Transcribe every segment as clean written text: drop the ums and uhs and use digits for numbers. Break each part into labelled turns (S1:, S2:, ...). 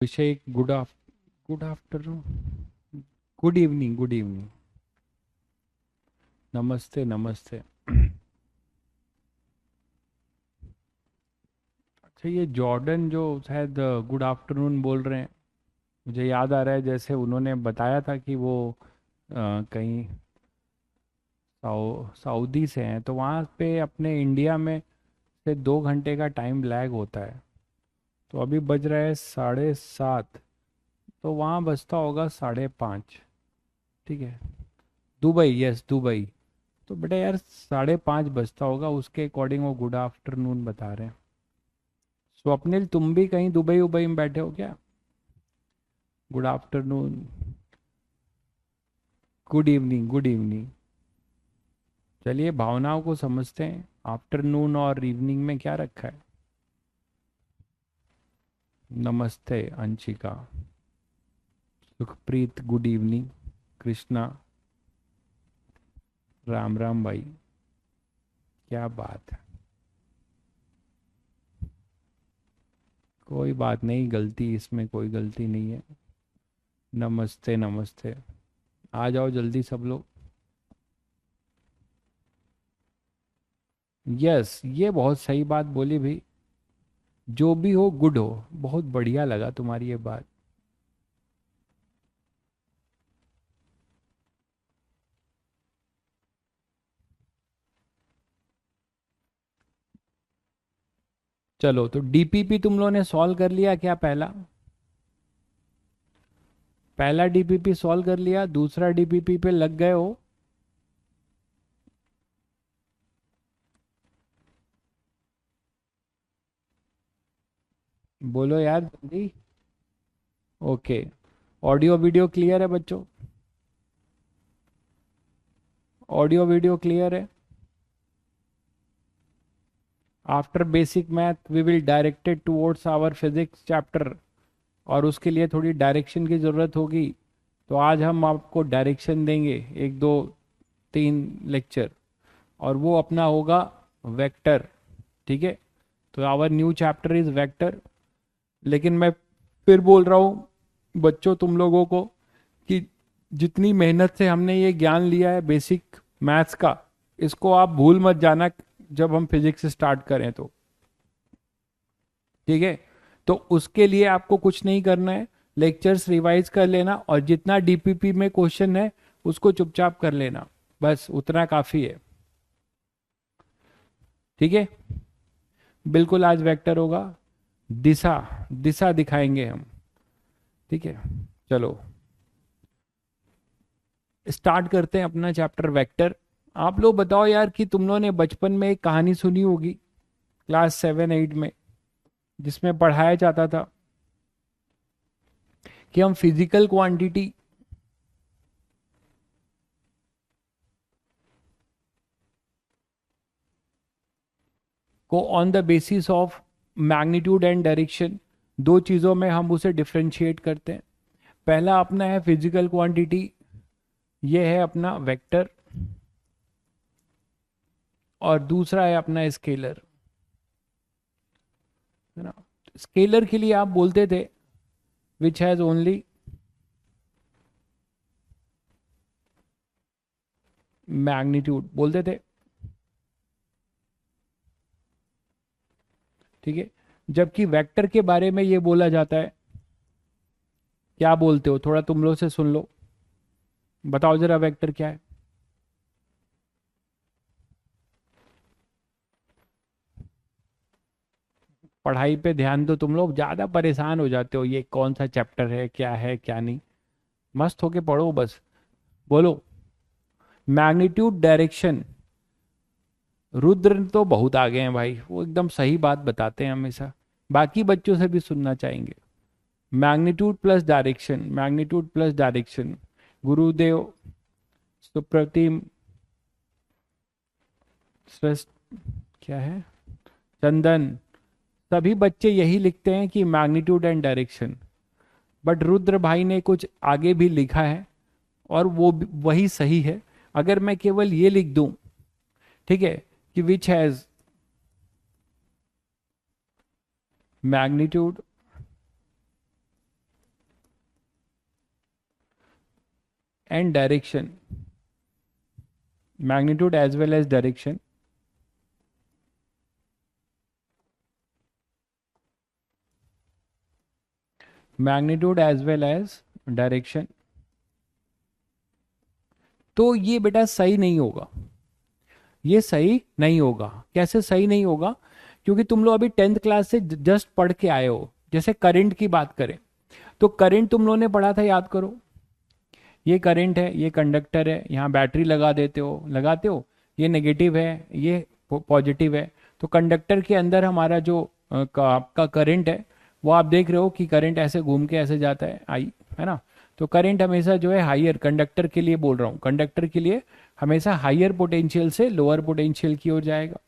S1: अभिषेक, good afternoon, good evening, good evening. नमस्ते, नमस्ते। अच्छा, ये जॉर्डन जो शायद गुड आफ्टरनून बोल रहे हैं, मुझे याद आ रहा है जैसे उन्होंने बताया था कि वो कहीं सऊदी से हैं, तो वहाँ पे अपने इंडिया में से 2 घंटे का टाइम लैग होता है। तो अभी बज रहा है 7:30, तो वहाँ बजता होगा 5:30। ठीक है। Dubai, yes Dubai. तो बेटा यार 5:30 बजता होगा, उसके अकॉर्डिंग वो गुड आफ्टरनून बता रहे हैं। स्वप्निल, तुम भी कहीं दुबई उबई में बैठे हो क्या? Good afternoon, good evening, good evening. चलिए भावनाओं को समझते हैं, आफ्टरनून और इवनिंग में क्या रखा है। नमस्ते अंशिका, सुखप्रीत गुड इवनिंग, कृष्णा, राम राम भाई। क्या बात है, कोई बात नहीं, गलती इसमें कोई गलती नहीं है। नमस्ते, नमस्ते। आ जाओ जल्दी सब लोग। यस, ये बहुत सही बात बोली भाई। जो भी हो गुड हो, बहुत बढ़िया लगा तुम्हारी ये बात। चलो, तो डीपीपी तुम लोगों ने सॉल्व कर लिया क्या? पहला पहला डीपीपी सॉल्व कर लिया, दूसरा डीपीपी पे लग गए हो? बोलो यार जल्दी। ओके। ऑडियो वीडियो क्लियर है बच्चों? ऑडियो वीडियो क्लियर है? After basic math we will directed towards our physics chapter, और उसके लिए थोड़ी डायरेक्शन की ज़रूरत होगी। तो आज हम आपको डायरेक्शन देंगे, 1 2 3 लेक्चर, और वो अपना होगा वेक्टर। ठीक है। तो our new chapter is vector. लेकिन मैं फिर बोल रहा हूँ बच्चों तुम लोगों को कि जितनी मेहनत से हमने ये ज्ञान लिया है बेसिक मैथ्स का, इसको आप भूल मत जाना जब हम फिजिक्स स्टार्ट करें तो। ठीक है। तो उसके लिए आपको कुछ नहीं करना है, लेक्चर्स रिवाइज कर लेना, और जितना डीपीपी में क्वेश्चन है उसको चुपचाप कर लेना, बस उतना काफी है। ठीक है। बिल्कुल, आज वेक्टर होगा। दिशा, दिशा दिखाएंगे हम। ठीक है। चलो स्टार्ट करते हैं अपना चैप्टर वेक्टर। आप लोग बताओ यार कि तुम लोगों ने बचपन में एक कहानी सुनी होगी, क्लास 7 8 में, जिसमें पढ़ाया जाता था कि हम फिजिकल क्वांटिटी को on the basis of magnitude and direction, दो चीज़ों में हम उसे डिफ्रेंशिएट करते हैं। पहला अपना है फिजिकल क्वांटिटी, ये है अपना वेक्टर, और दूसरा है अपना स्केलर, है ना। स्केलर के लिए आप बोलते थे विच हैज ओनली मैग्नीट्यूड बोलते थे। ठीक है। जबकि वेक्टर के बारे में ये बोला जाता है, क्या बोलते हो? थोड़ा तुम लोग से सुन लो, बताओ जरा वेक्टर क्या है। पढ़ाई पे ध्यान दो, तुम लोग ज्यादा परेशान हो जाते हो, ये कौन सा चैप्टर है क्या नहीं। मस्त होके पढ़ो बस। बोलो। Magnitude direction. रुद्र तो बहुत आगे हैं भाई, वो एकदम सही बात बताते हैं हमेशा, बाकी बच्चों से भी सुनना चाहेंगे। Magnitude plus direction, magnitude plus direction. गुरुदेव, सुप्रतिम, श्रेष्ठ, क्या है, चंदन, सभी बच्चे यही लिखते हैं कि magnitude and direction. But Rudra भाई ने कुछ आगे भी लिखा है, और वही सही है। अगर मैं केवल ये लिख दूं, ठीक है, कि which has magnitude and direction, magnitude as well as direction, magnitude as well as direction, तो ये बेटा सही नहीं होगा, ये सही नहीं होगा। कैसे सही नहीं होगा? क्योंकि तुम लोग अभी 10th क्लास से जस्ट पढ़ के आए हो। जैसे करंट की बात करें तो करंट तुम लोगों ने पढ़ा था, याद करो। ये करंट है, ये कंडक्टर है, यहाँ बैटरी लगा देते हो, लगाते हो, ये नेगेटिव है, ये पॉजिटिव है। तो कंडक्टर के अंदर हमारा जो आपका करंट है, वो आप देख रहे हो कि करंट ऐसे घूम के ऐसे जाता है, आई, है ना। तो करंट हमेशा जो है हाइयर, कंडक्टर के लिए बोल रहा हूँ, कंडक्टर के लिए हमेशा हाइयर पोटेंशियल से लोअर पोटेंशियल की ओर जाएगा,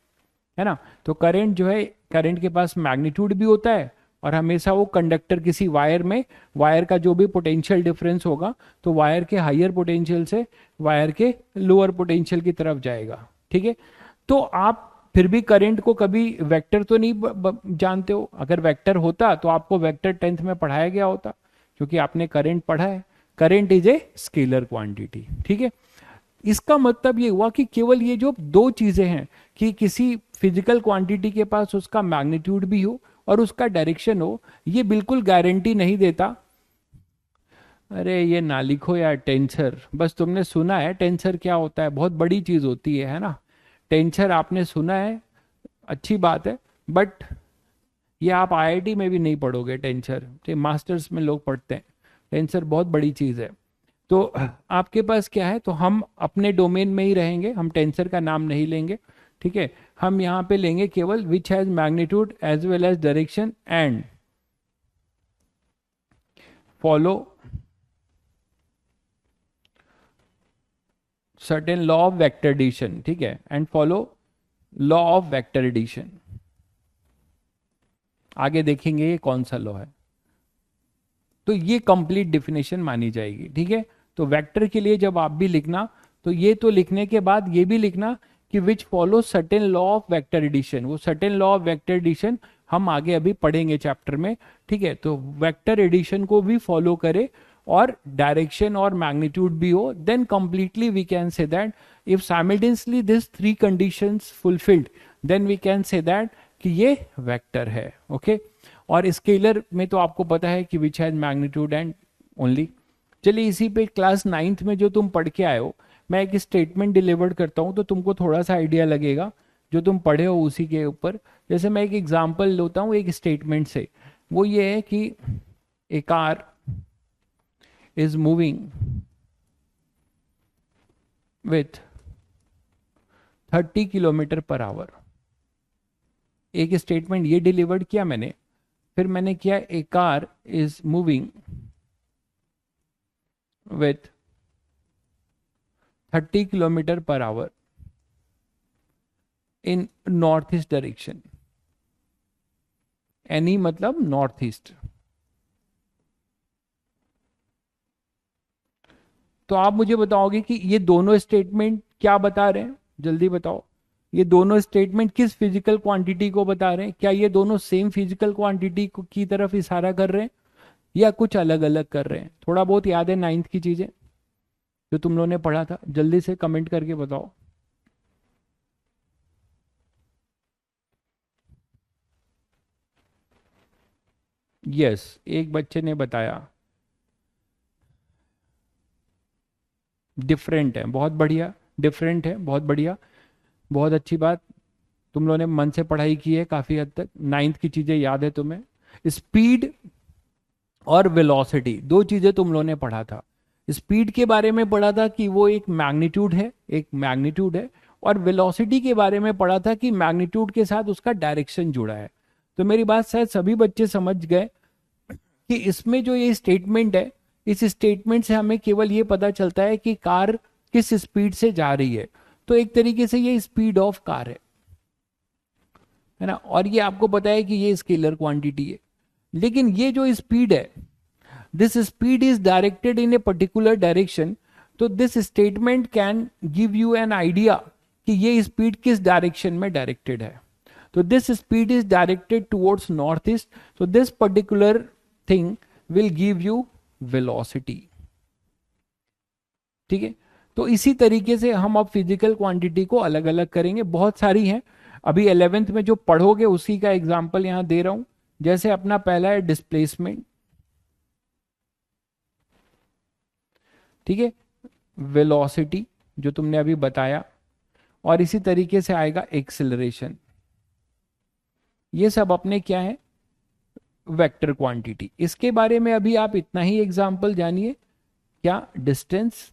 S1: है ना। तो करंट जो है, करंट के पास मैग्नीट्यूड भी होता है, और हमेशा वो कंडक्टर किसी वायर में, वायर का जो भी पोटेंशियल डिफरेंस होगा, तो वायर के हाइयर पोटेंशियल से वायर के लोअर पोटेंशियल की तरफ जाएगा, ठीक है। तो आप फिर भी करंट को कभी वेक्टर तो नहीं जानते हो। अगर वेक्टर होता तो आपको वेक्टर 10th में पढ़ाया गया होता, क्योंकि आपने करंट पढ़ा है। Current is a scalar quantity, ठीक है। इसका मतलब ये हुआ कि केवल ये जो दो चीजें हैं, कि किसी फिजिकल क्वांटिटी के पास उसका मैग्नीट्यूड भी हो और उसका डायरेक्शन हो, ये बिल्कुल गारंटी नहीं देता। अरे ये ना लिखो यार टेंसर, बस तुमने सुना है टेंसर क्या होता है, बहुत बड़ी चीज होती है ना। टेंसर आपने सुना है, अच्छी बात है, बट ये आप आईआईटी में भी नहीं पढ़ोगे टेंसर, मास्टर्स में लोग पढ़ते हैं। टेंसर बहुत बड़ी चीज है। तो आपके पास क्या है, तो हम अपने डोमेन में ही रहेंगे, हम टेंसर का नाम नहीं लेंगे, ठीक है। हम यहाँ पे लेंगे केवल which has magnitude as well as direction and follow certain law of vector addition, ठीक है, and follow law of vector addition. आगे देखेंगे ये कौन सा लॉ है। तो ये कंप्लीट डेफिनेशन मानी जाएगी, ठीक है। तो वेक्टर के लिए जब आप भी लिखना, तो ये तो लिखने के बाद ये भी लिखना कि which follow certain law of vector addition. वो certain law of vector addition हम आगे अभी पढ़ेंगे चैप्टर में, ठीक है। तो वेक्टर एडिशन को भी फॉलो करे और डायरेक्शन और मैग्नीट्यूड भी हो, then completely we can say that if simultaneously this three conditions fulfilled, then we can say that कि ये वेक्टर है, ओके। और स्केलर में तो आपको पता है कि which has magnitude and only. चलिए इसी पे क्लास 9th में जो तुम पढ़ के आए हो, मैं एक स्टेटमेंट डिलीवर करता हूँ तो तुमको थोड़ा सा आइडिया लगेगा जो तुम पढ़े हो उसी के ऊपर। जैसे मैं एक एग्जांपल लेता हूँ एक स्टेटमेंट से, वो ये है कि a car is moving with 30 kilometer per hour. एक स्टेटमेंट ये डिलीवर्ड किया मैंने, फिर मैंने किया a car is moving with 30 kilometer per hour in north east direction. एनी मतलब नॉर्थ ईस्ट। तो आप मुझे बताओगे कि ये दोनों स्टेटमेंट क्या बता रहे हैं, जल्दी बताओ। ये दोनों स्टेटमेंट किस फिजिकल क्वांटिटी को बता रहे हैं? क्या ये दोनों सेम फिजिकल क्वांटिटी की तरफ इशारा कर रहे हैं या कुछ अलग अलग कर रहे हैं? थोड़ा बहुत याद है 9th की चीजें जो तुम लोगों ने पढ़ा था? जल्दी से कमेंट करके बताओ। यस, एक बच्चे ने बताया डिफरेंट है, बहुत बढ़िया। डिफरेंट है, बहुत बढ़िया, बहुत अच्छी बात। तुम लोगों ने मन से पढ़ाई की है काफी हद तक, 9th की चीजें याद है तुम्हें। स्पीड और वेलोसिटी दो चीजें तुम लोगों ने पढ़ा था। स्पीड के बारे में पढ़ा था कि वो एक मैग्नीट्यूड है, एक मैग्नीट्यूड है, और वेलोसिटी के बारे में पढ़ा था कि मैग्नीट्यूड के साथ उसका डायरेक्शन जुड़ा है। तो मेरी बात शायद सभी बच्चे समझ गए कि इसमें जो ये स्टेटमेंट है, इस स्टेटमेंट से हमें केवल ये पता चलता है कि कार किस स्पीड से जा रही है। तो एक तरीके से ये स्पीड ऑफ कार है ना। और ये आपको पता है कि ये स्केलर क्वांटिटी है। लेकिन ये जो स्पीड है, this speed is directed in a particular direction. तो this statement can give you an idea कि ये स्पीड किस डायरेक्शन में डायरेक्टेड है। तो this speed is directed towards north east, तो this particular thing will give you velocity. ठीक है। तो इसी तरीके से हम अब फिजिकल क्वांटिटी को अलग अलग करेंगे, बहुत सारी हैं। अभी 11th में जो पढ़ोगे उसी का एग्जाम्पल यहां दे रहा हूं। जैसे अपना पहला है डिस्प्लेसमेंट, ठीक है, वेलोसिटी जो तुमने अभी बताया, और इसी तरीके से आएगा एक्सेलरेशन। ये सब अपने क्या है, वेक्टर क्वांटिटी। इसके बारे में अभी आप इतना ही एग्जाम्पल जानिए, क्या, distance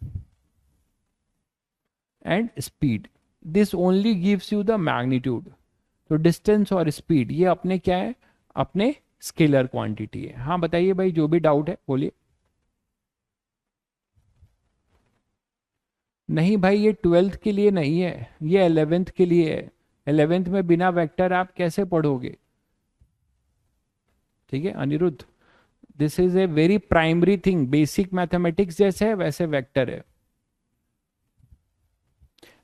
S1: and speed, this only gives you the magnitude. तो डिस्टेंस और स्पीड ये अपने क्या है, अपने स्केलर क्वांटिटी है। हाँ बताइए भाई, जो भी डाउट है बोलिए। नहीं भाई, ये 12th के लिए नहीं है, ये 11th के लिए है। 11th में बिना वेक्टर आप कैसे पढ़ोगे? ठीक है Anirudh, this is a very primary thing, basic mathematics जैसे है वैसे वेक्टर है।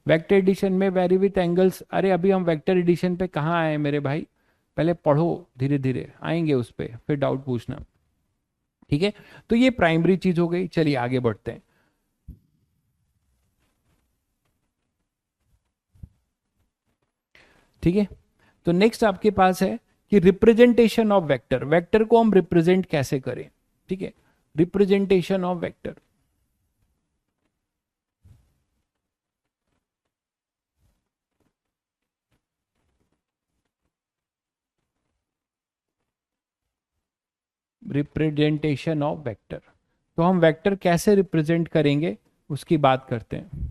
S1: वेक्टर एडिशन में वेरी विथ एंगल्स, अरे अभी हम वेक्टर एडिशन पे कहाँ आए मेरे भाई, पहले पढ़ो, धीरे धीरे आएंगे उस पे, फिर डाउट पूछना। ठीक है, तो ये प्राइमरी चीज हो गई। चलिए आगे बढ़ते हैं। ठीक है, तो नेक्स्ट आपके पास है कि रिप्रेजेंटेशन ऑफ वेक्टर, वेक्टर को हम रिप्रेजेंट कैसे करें। ठीक है, representation of vector. Representation of vector, तो हम वेक्टर कैसे रिप्रेजेंट करेंगे उसकी बात करते हैं।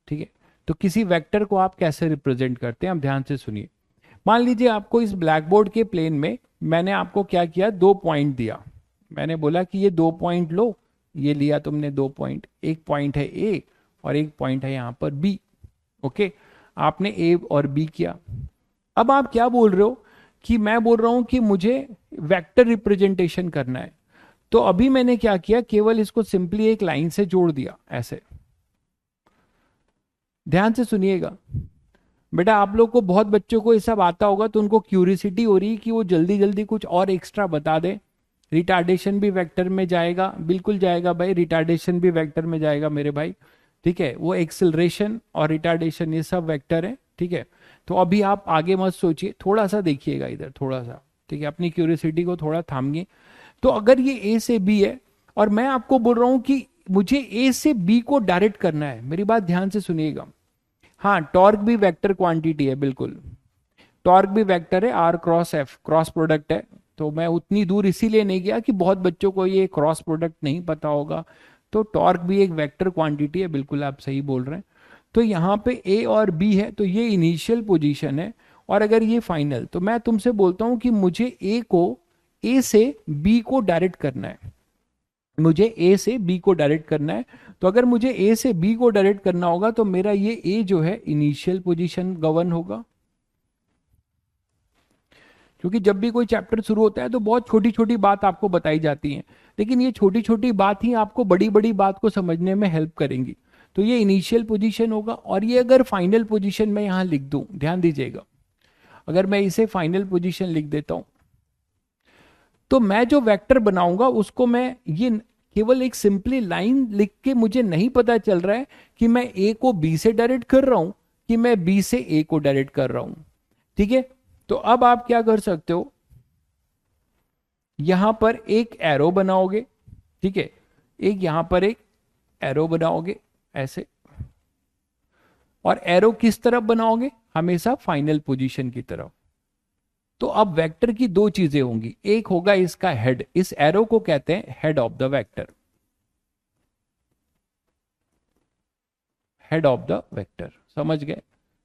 S1: ठीक है, तो किसी वेक्टर को आप कैसे रिप्रेजेंट करते हैं, आप ध्यान से सुनिए। मान लीजिए आपको इस ब्लैक बोर्ड के प्लेन में मैंने आपको क्या किया, दो पॉइंट दिया। मैंने बोला कि ये दो पॉइंट लो, ये लिया तुमने दो पॉइंट, एक पॉइंट है ए और एक पॉइंट है यहां पर बी। ओके, आपने ए और बी किया। अब आप क्या बोल रहे हो कि मैं बोल रहा हूं कि मुझे वेक्टर रिप्रेजेंटेशन करना है। तो अभी मैंने क्या किया, केवल इसको सिंपली एक लाइन से जोड़ दिया ऐसे। ध्यान से सुनिएगा बेटा, आप लोग को, बहुत बच्चों को ये सब आता होगा तो उनको क्यूरियोसिटी हो रही है कि वो जल्दी जल्दी कुछ और एक्स्ट्रा बता दे। रिटार्डेशन भी वेक्टर में जाएगा, बिल्कुल जाएगा भाई, रिटार्डेशन भी वेक्टर में जाएगा मेरे भाई। ठीक है, वो एक्सेलरेशन और रिटार्डेशन ये सब वेक्टर है। ठीक है, तो अभी आप आगे मत सोचिए, थोड़ा सा देखिएगा इधर, थोड़ा सा। ठीक है, अपनी क्यूरियोसिटी को थोड़ा थामिए। तो अगर ये ए से बी है और मैं आपको बोल रहा हूं कि मुझे ए से बी को डायरेक्ट करना है, मेरी बात ध्यान से सुनिएगा। हाँ, टॉर्क भी वेक्टर क्वांटिटी है, बिल्कुल टॉर्क भी वेक्टर है, R cross F cross product है। तो मैं उतनी दूर इसीलिए नहीं गया कि बहुत बच्चों को ये क्रॉस प्रोडक्ट नहीं पता होगा। तो टॉर्क भी एक वेक्टर क्वांटिटी है, बिल्कुल आप सही बोल रहे हैं। तो यहाँ पे ए और बी है, तो ये इनिशियल पोजीशन है, और अगर ये फाइनल, तो मैं तुमसे बोलता हूं कि मुझे ए को, ए से बी को डायरेक्ट करना है, मुझे ए से बी को डायरेक्ट करना है। तो अगर मुझे ए से बी को डायरेक्ट करना होगा तो मेरा ये ए जो है इनिशियल पोजीशन गवर्न होगा। क्योंकि जब भी कोई चैप्टर शुरू होता है तो बहुत छोटी छोटी बात आपको बताई जाती है, लेकिन ये छोटी छोटी बात ही आपको बड़ी बड़ी बात को समझने में हेल्प करेंगी। तो ये इनिशियल पोजीशन होगा, और ये अगर फाइनल पोजीशन में यहां लिख दूं, ध्यान दीजिएगा, अगर मैं इसे फाइनल पोजीशन लिख देता हूं, तो मैं जो वेक्टर बनाऊंगा उसको मैं ये केवल एक सिंपली लाइन लिख के मुझे नहीं पता चल रहा है कि मैं ए को बी से डायरेक्ट कर रहा हूं कि मैं बी से ए को डायरेक्ट कर रहा हूं। ठीक है, तो अब आप क्या कर सकते हो, यहां पर एक एरो बनाओगे। ठीक है, एक यहां पर एक एरो बनाओगे ऐसे, और एरो किस तरफ बनाओगे, हमेशा फाइनल पोजीशन की तरफ। तो अब वेक्टर की दो चीजें होंगी, एक होगा इसका हेड, इस एरो को कहते हैं head of the vector, head of the vector, समझ गए,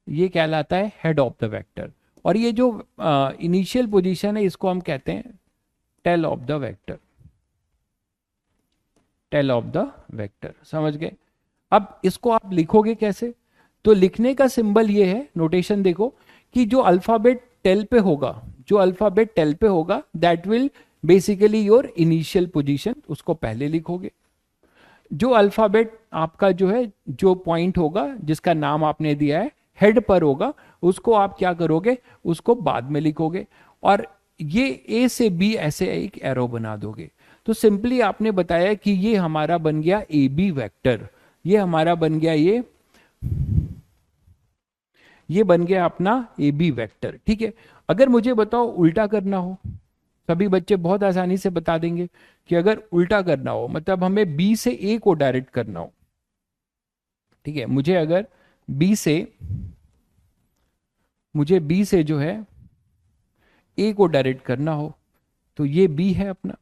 S1: ये कहलाता है हेड ऑफ द वेक्टर। और ये जो इनिशियल पोजीशन है इसको हम कहते हैं tail of the vector, tail of the vector, समझ गए। अब इसको आप लिखोगे कैसे, तो लिखने का सिंबल ये है, नोटेशन देखो, कि जो अल्फाबेट टेल पे होगा, जो अल्फाबेट टेल पे होगा that will basically your initial position, उसको पहले लिखोगे। जो अल्फाबेट आपका जो है, जो पॉइंट होगा जिसका नाम आपने दिया है हेड पर होगा, उसको आप क्या करोगे, उसको बाद में लिखोगे। और ये ए से बी ऐसे एक एरो बना दोगे। तो सिंपली आपने बताया कि ये हमारा बन गया ए बी वैक्टर, ये हमारा बन गया ये बन गया अपना ए बी वैक्टर। ठीक है, अगर मुझे बताओ उल्टा करना हो, सभी बच्चे बहुत आसानी से बता देंगे कि अगर उल्टा करना हो मतलब हमें बी से ए को डायरेक्ट करना हो। ठीक है, मुझे बी से जो है ए को डायरेक्ट करना हो, तो ये बी है अपना,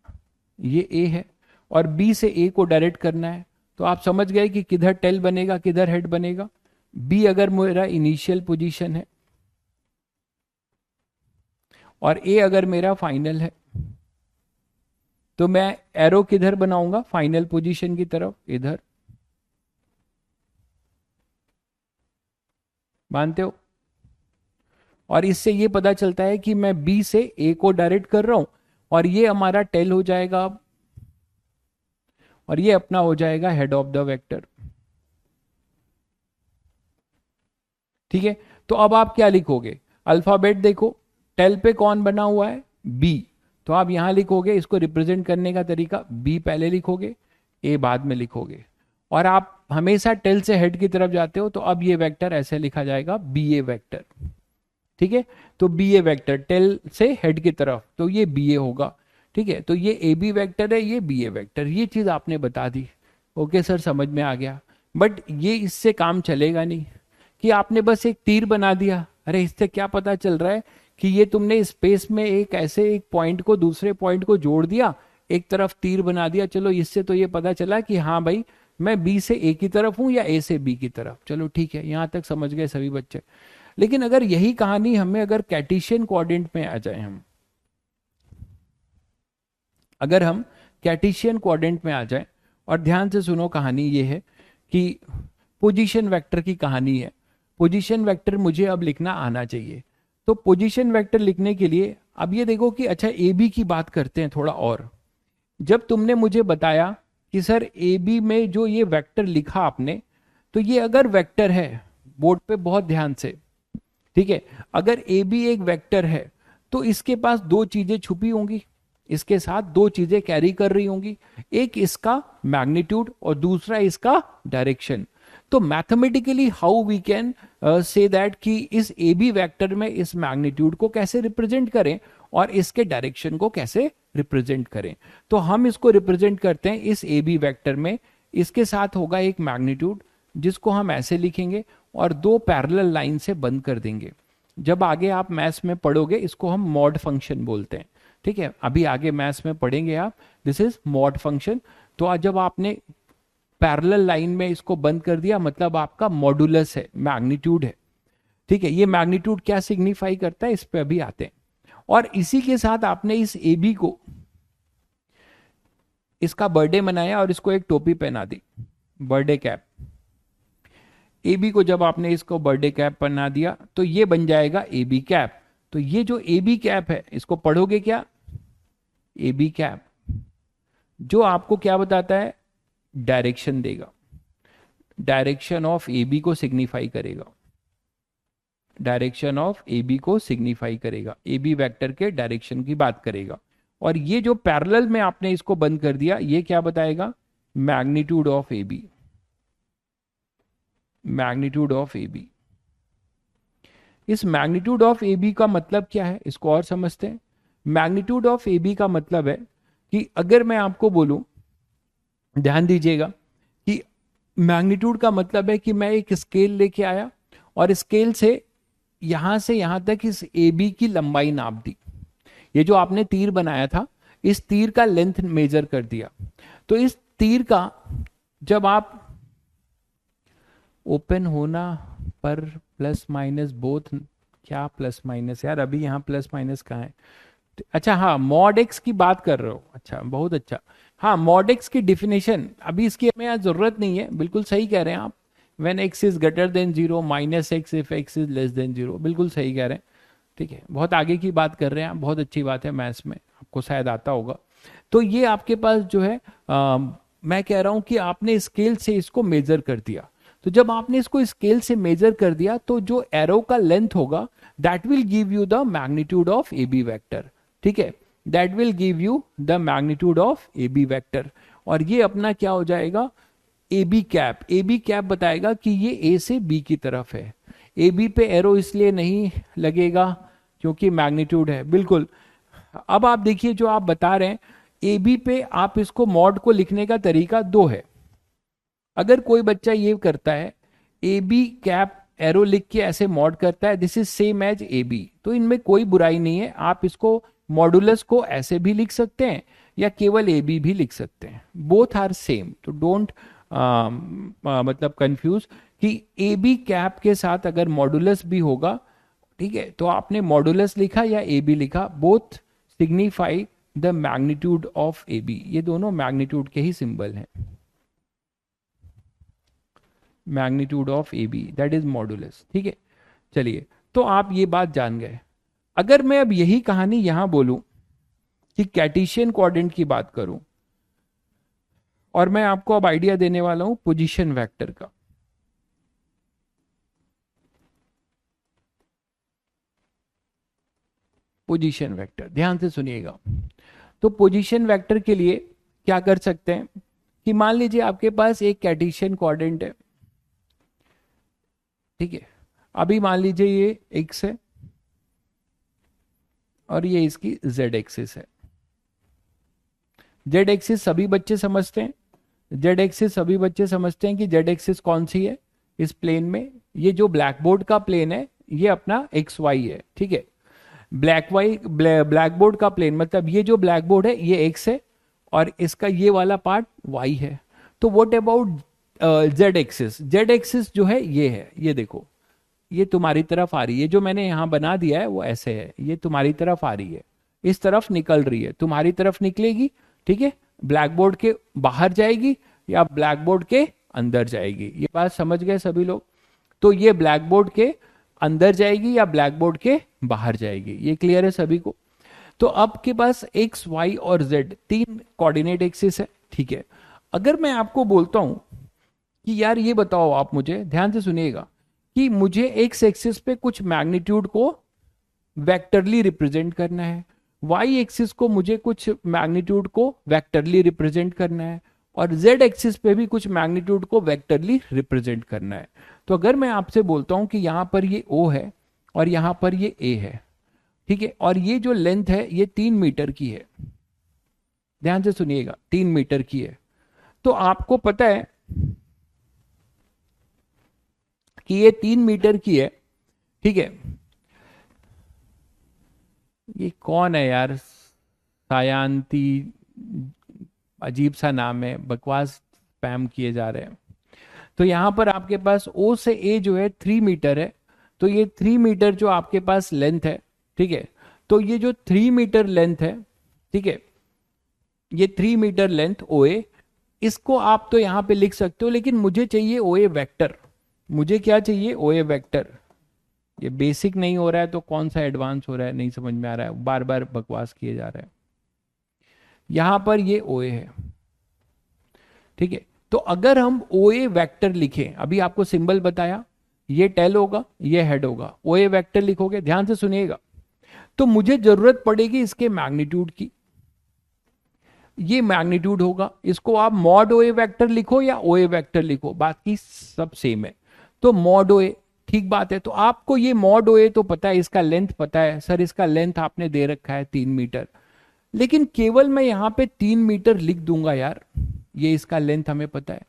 S1: ये ए है, और बी से ए को डायरेक्ट करना है, तो आप समझ गए कि किधर टेल बनेगा किधर हेड बनेगा। बी अगर मेरा इनिशियल पोजीशन है और ए अगर मेरा फाइनल है, तो मैं एरो किधर बनाऊंगा, फाइनल पोजीशन की तरफ, इधर। मानते हो? और इससे ये पता चलता है कि मैं बी से ए को डायरेक्ट कर रहा हूं, और ये हमारा टेल हो जाएगा अब, और ये अपना हो जाएगा हेड ऑफ द वेक्टर। ठीक है, तो अब आप क्या लिखोगे, अल्फाबेट देखो, टेल पे कौन बना हुआ है, बी, तो आप यहां लिखोगे, इसको रिप्रेजेंट करने का तरीका, बी पहले लिखोगे, ए बाद में लिखोगे। और आप हमेशा टेल से हेड की तरफ जाते हो, तो अब ये वेक्टर ऐसे लिखा जाएगा, बी ए वेक्टर। ठीक है, तो बी ए वेक्टर टेल से हेड की तरफ, तो ये बी ए होगा। ठीक है, तो ये ए बी वेक्टर है, ये बी ए वेक्टर, ये चीज आपने बता दी। ओके सर, समझ में आ गया। बट ये इससे काम चलेगा नहीं कि आपने बस एक तीर बना दिया। अरे इससे क्या पता चल रहा है कि ये तुमने स्पेस में एक ऐसे एक पॉइंट को दूसरे पॉइंट को जोड़ दिया, एक तरफ तीर बना दिया, चलो इससे तो ये पता चला कि हाँ भाई मैं बी से ए की तरफ हूं या ए से बी की तरफ। चलो ठीक है, यहां तक समझ गए सभी बच्चे। लेकिन अगर यही कहानी हमें अगर कैर्टेशियन कोऑर्डिनेट में आ जाए, अगर हम कैर्टेशियन कोऑर्डिनेट में आ जाए, और ध्यान से सुनो, कहानी ये है कि पोजीशन वेक्टर की कहानी है। पोजीशन वेक्टर मुझे अब लिखना आना चाहिए। तो पोजीशन वेक्टर लिखने के लिए अब ये देखो कि अच्छा ए बी की बात करते हैं थोड़ा और। जब तुमने मुझे बताया कि सर ए बी में जो ये वेक्टर लिखा आपने, तो ये अगर वेक्टर है, बोर्ड पे बहुत ध्यान से, ठीक है, अगर ए बी एक वेक्टर है तो इसके पास दो चीजें छुपी होंगी, इसके साथ दो चीजें कैरी कर रही होंगी, एक इसका मैग्नीट्यूड और दूसरा इसका डायरेक्शन। तो mathematically how we can say that कि इस ए बी वेक्टर में इस मैग्नीट्यूड को कैसे रिप्रेजेंट करें और इसके डायरेक्शन को कैसे रिप्रेजेंट करें। तो हम इसको रिप्रेजेंट करते हैं इस ए बी वेक्टर में, इसके साथ होगा एक मैग्नीट्यूड जिसको हम ऐसे लिखेंगे और दो पैरेलल लाइन से बंद कर देंगे। जब आगे आप मैथ्स में पढ़ोगे इसको हम मॉड फंक्शन बोलते हैं। ठीक है, अभी आगे मैथ्स में पढ़ेंगे आप, दिस इज मॉड फंक्शन। तो आज जब आपने पैरेलल लाइन में इसको बंद कर दिया मतलब आपका मॉडुलस है, मैग्नीट्यूड है। ठीक है, ये मैग्नीट्यूड क्या सिग्निफाई करता है इस पे अभी आते हैं। और इसी के साथ आपने इस ए बी को इसका बर्थडे मनाया और इसको एक टोपी पहना दी, बर्थडे कैप। ए बी को जब आपने इसको बर्थडे कैप पहना दिया तो ये बन जाएगा ए बी कैप। तो ये जो ए बी कैप है इसको पढ़ोगे क्या, ए बी कैप, जो आपको क्या बताता है, डायरेक्शन देगा, डायरेक्शन ऑफ ए बी को सिग्निफाई करेगा, डायरेक्शन ऑफ ए बी को सिग्निफाई करेगा, ए बी वेक्टर के डायरेक्शन की बात करेगा। और ये जो पैरेलल में आपने इसको बंद कर दिया ये क्या बताएगा, magnitude of A B, magnitude of A B. इस मैग्नीट्यूड ऑफ ए बी का मतलब क्या है इसको और समझते हैं। मैग्नीट्यूड ऑफ ए बी का मतलब है कि अगर मैं आपको बोलूं, ध्यान दीजिएगा, कि मैग्नीट्यूड का मतलब है कि मैं एक स्केल लेके आया और स्केल से यहां तक इस ए बी की लंबाई नाप दी। ये जो आपने तीर बनाया था इस तीर का लेंथ मेजर कर दिया। तो इस तीर का जब आप ओपन होना पर प्लस माइनस बोथ, क्या प्लस माइनस यार, अभी यहाँ प्लस माइनस कहाँ है। अच्छा हाँ, मॉड एक्स की बात कर रहे हो, अच्छा बहुत अच्छा। हाँ, मॉड एक्स की डिफिनेशन अभी इसकी हमें यहाँ जरूरत नहीं है, बिल्कुल सही कह रहे हैं आप। When x is greater than zero minus x if x is less than zero, बिल्कुल सही कह रहे हैं। ठीक है, बहुत आगे की बात कर रहे हैं आप, बहुत अच्छी बात है, मैथ्स में आपको शायद आता होगा। तो ये आपके पास जो है मैं कह रहा हूं कि आपने स्केल से इसको मेजर कर दिया। तो जब आपने इसको स्केल से मेजर कर दिया तो जो एरो का लेंथ होगा that will give you the magnitude of A B vector. ठीक है, that will give you the magnitude of A B vector. और ये अपना क्या हो जाएगा, A B cap. A B cap बताएगा कि ये ए से बी की तरफ है। ए बी पे एरो इसलिए नहीं लगेगा क्योंकि मैग्नीट्यूड है, बिल्कुल। अब आप देखिए जो आप बता रहे हैं, ए बी पे आप इसको मॉड को लिखने का तरीका दो है। अगर कोई बच्चा ये करता है, ए बी कैप एरो लिख के ऐसे मॉड करता है, this is same as A B, तो इनमें कोई बुराई नहीं है। आप इसको मॉडुलस को ऐसे भी लिख सकते हैं या केवल ए बी भी लिख सकते हैं, बोथ आर सेम। तो डोंट मतलब कंफ्यूज कि ए बी कैप के साथ अगर मॉडुलस भी होगा, ठीक है, तो आपने मॉडुलस लिखा या ए बी लिखा, both signify the magnitude of A B. ये दोनों मैग्नीट्यूड के ही सिंबल हैं। Magnitude of A B that is modulus, ठीक है। चलिए, तो आप ये बात जान गए। अगर मैं अब यही कहानी यहां बोलूं कि कार्टेशियन कोऑर्डिनेट की बात करूं, और मैं आपको अब आइडिया देने वाला हूं पोजीशन वेक्टर का। पोजीशन वेक्टर, ध्यान से सुनिएगा। तो पोजीशन वेक्टर के लिए क्या कर सकते हैं कि मान लीजिए आपके पास एक कार्टेशियन कोऑर्डिनेट है, ठीक है। अभी मान लीजिए ये x है और ये इसकी z एक्सिस है। z एक्सिस सभी बच्चे समझते हैं, z एक्सिस सभी बच्चे समझते हैं कि z एक्सिस कौन सी है इस प्लेन में। ये जो ब्लैक बोर्ड का प्लेन है ये अपना एक्स वाई है, ठीक है। ब्लैक बोर्ड का प्लेन मतलब ये जो ब्लैक बोर्ड है ये एक्स है और इसका ये वाला पार्ट वाई है। तो what about Z axis? Z axis जो है ये है, ये देखो, ये तुम्हारी तरफ आ रही है। जो मैंने यहां बना दिया है वो ऐसे है, ये तुम्हारी तरफ आ रही है, इस तरफ निकल रही है, तुम्हारी तरफ निकलेगी, ठीक है। ब्लैक बोर्ड के बाहर जाएगी या ब्लैक बोर्ड के अंदर जाएगी, ये बात समझ गए सभी लोग? तो ये ब्लैक बोर्ड के अंदर जाएगी या ब्लैक बोर्ड के बाहर जाएगी, ये क्लियर है सभी को? तो आपके पास एक्स वाई और जेड तीन कोऑर्डिनेट एक्सिस है, ठीक है। अगर मैं आपको बोलता हूं कि यार ये बताओ, आप मुझे ध्यान से सुनिएगा, कि मुझे एक्स एक्सिस पे कुछ मैग्नीट्यूड को वेक्टरली रिप्रेजेंट करना है, वाई एक्सिस को मुझे कुछ मैग्नीट्यूड को वेक्टरली रिप्रेजेंट करना है, और जेड एक्सिस पे भी कुछ मैग्नीट्यूड को वेक्टरली रिप्रेजेंट करना है। तो अगर मैं आपसे बोलता हूं कि यहां पर ये ओ है और यहां पर ये ए है, ठीक है, और ये जो लेंथ है ये 3 मीटर की है, ध्यान से सुनिएगा, 3 मीटर की है। तो आपको पता है कि ये 3 मीटर की है, ठीक है। ये कौन है यार, सायांती, अजीब सा नाम है, बकवास स्पैम किए जा रहे हैं। तो यहां पर आपके पास ओ से ए जो है 3 मीटर है, तो ये 3 मीटर जो आपके पास लेंथ है, ठीक है। तो ये जो 3 मीटर लेंथ है, ठीक है, ये 3 मीटर लेंथ ओ ए, इसको आप तो यहां पे लिख सकते हो, लेकिन मुझे चाहिए ओ ए वैक्टर। मुझे क्या चाहिए? ओ ए वैक्टर। ये बेसिक नहीं हो रहा है तो कौन सा एडवांस हो रहा है, नहीं समझ में आ रहा है, बार बार बकवास किए जा रहे हैं। यहां पर ये ओ ए है, ठीक है। तो अगर हम ओ ए वैक्टर लिखें, अभी आपको सिंबल बताया, ये टेल होगा, ये हेड होगा, ओ ए वैक्टर लिखोगे, ध्यान से सुनिएगा, तो मुझे जरूरत पड़ेगी इसके मैग्नीट्यूड की। ये मैग्नीट्यूड होगा, इसको आप मॉड ओ ए वैक्टर लिखो या ओ ए वैक्टर लिखो, बाकी सब सेम है। तो मॉड ओ ए, ठीक बात है। तो आपको ये मॉड ओ ए तो पता है, इसका लेंथ पता है, सर इसका लेंथ आपने दे रखा है 3 मीटर, लेकिन केवल मैं यहां पे 3 मीटर लिख दूंगा यार, ये इसका लेंथ हमें पता है।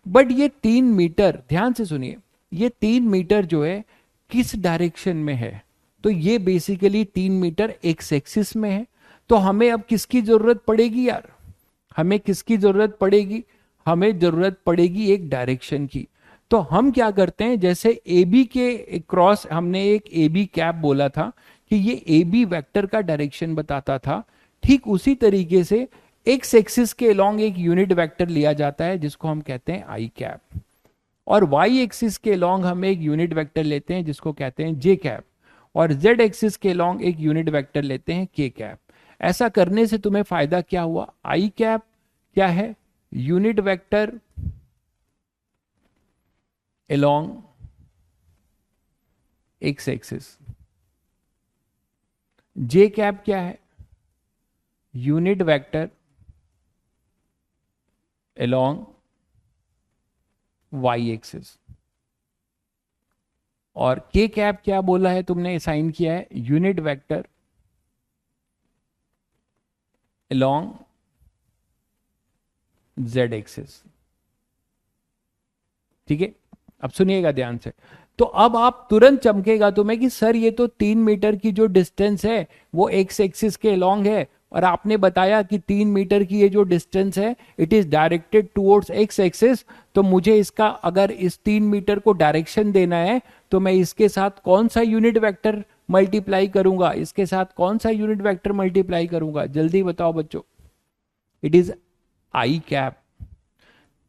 S1: बट ये 3 मीटर, ध्यान से सुनिए, ये 3 मीटर जो है किस डायरेक्शन में है? तो ये बेसिकली 3 मीटर एक्स एक्सिस में है। तो हमें अब किसकी जरूरत पड़ेगी यार? हमें किसकी जरूरत पड़ेगी? हमें जरूरत पड़ेगी एक डायरेक्शन की। तो हम क्या करते हैं, जैसे ए बी के क्रॉस हमने एक ए बी कैप बोला था कि ये ए बी वेक्टर का डायरेक्शन बताता था, ठीक उसी तरीके से एक्स एक्सिस के अलोंग एक यूनिट वेक्टर लिया जाता है जिसको हम कहते हैं आई कैप, और वाई एक्सिस के अलोंग हम एक यूनिट वेक्टर लेते हैं जिसको कहते हैं जे कैप, और जेड एक्सिस के अलोंग एक यूनिट वेक्टर लेते हैं के कैप। ऐसा करने से तुम्हें फायदा क्या हुआ? आई कैप क्या है? Unit vector along X axis. J cap क्या है? Unit vector along Y axis. और के कैप क्या बोला है तुमने, असाइन किया है unit vector along Z axis. ठीक है, अब सुनिएगा ध्यान से। तो अब आप तुरंत चमकेगा तुम्हें कि सर ये तो 3 मीटर की जो डिस्टेंस है वो एक्स एक्सिस के अलोंग है, और आपने बताया कि 3 मीटर की ये जो डिस्टेंस है it is directed towards x axis. तो मुझे इसका अगर इस 3 मीटर को डायरेक्शन देना है तो मैं इसके साथ कौन सा यूनिट वेक्टर मल्टीप्लाई करूंगा, इसके साथ कौन सा यूनिट वेक्टर मल्टीप्लाई करूंगा, जल्दी बताओ बच्चों। It is I cap,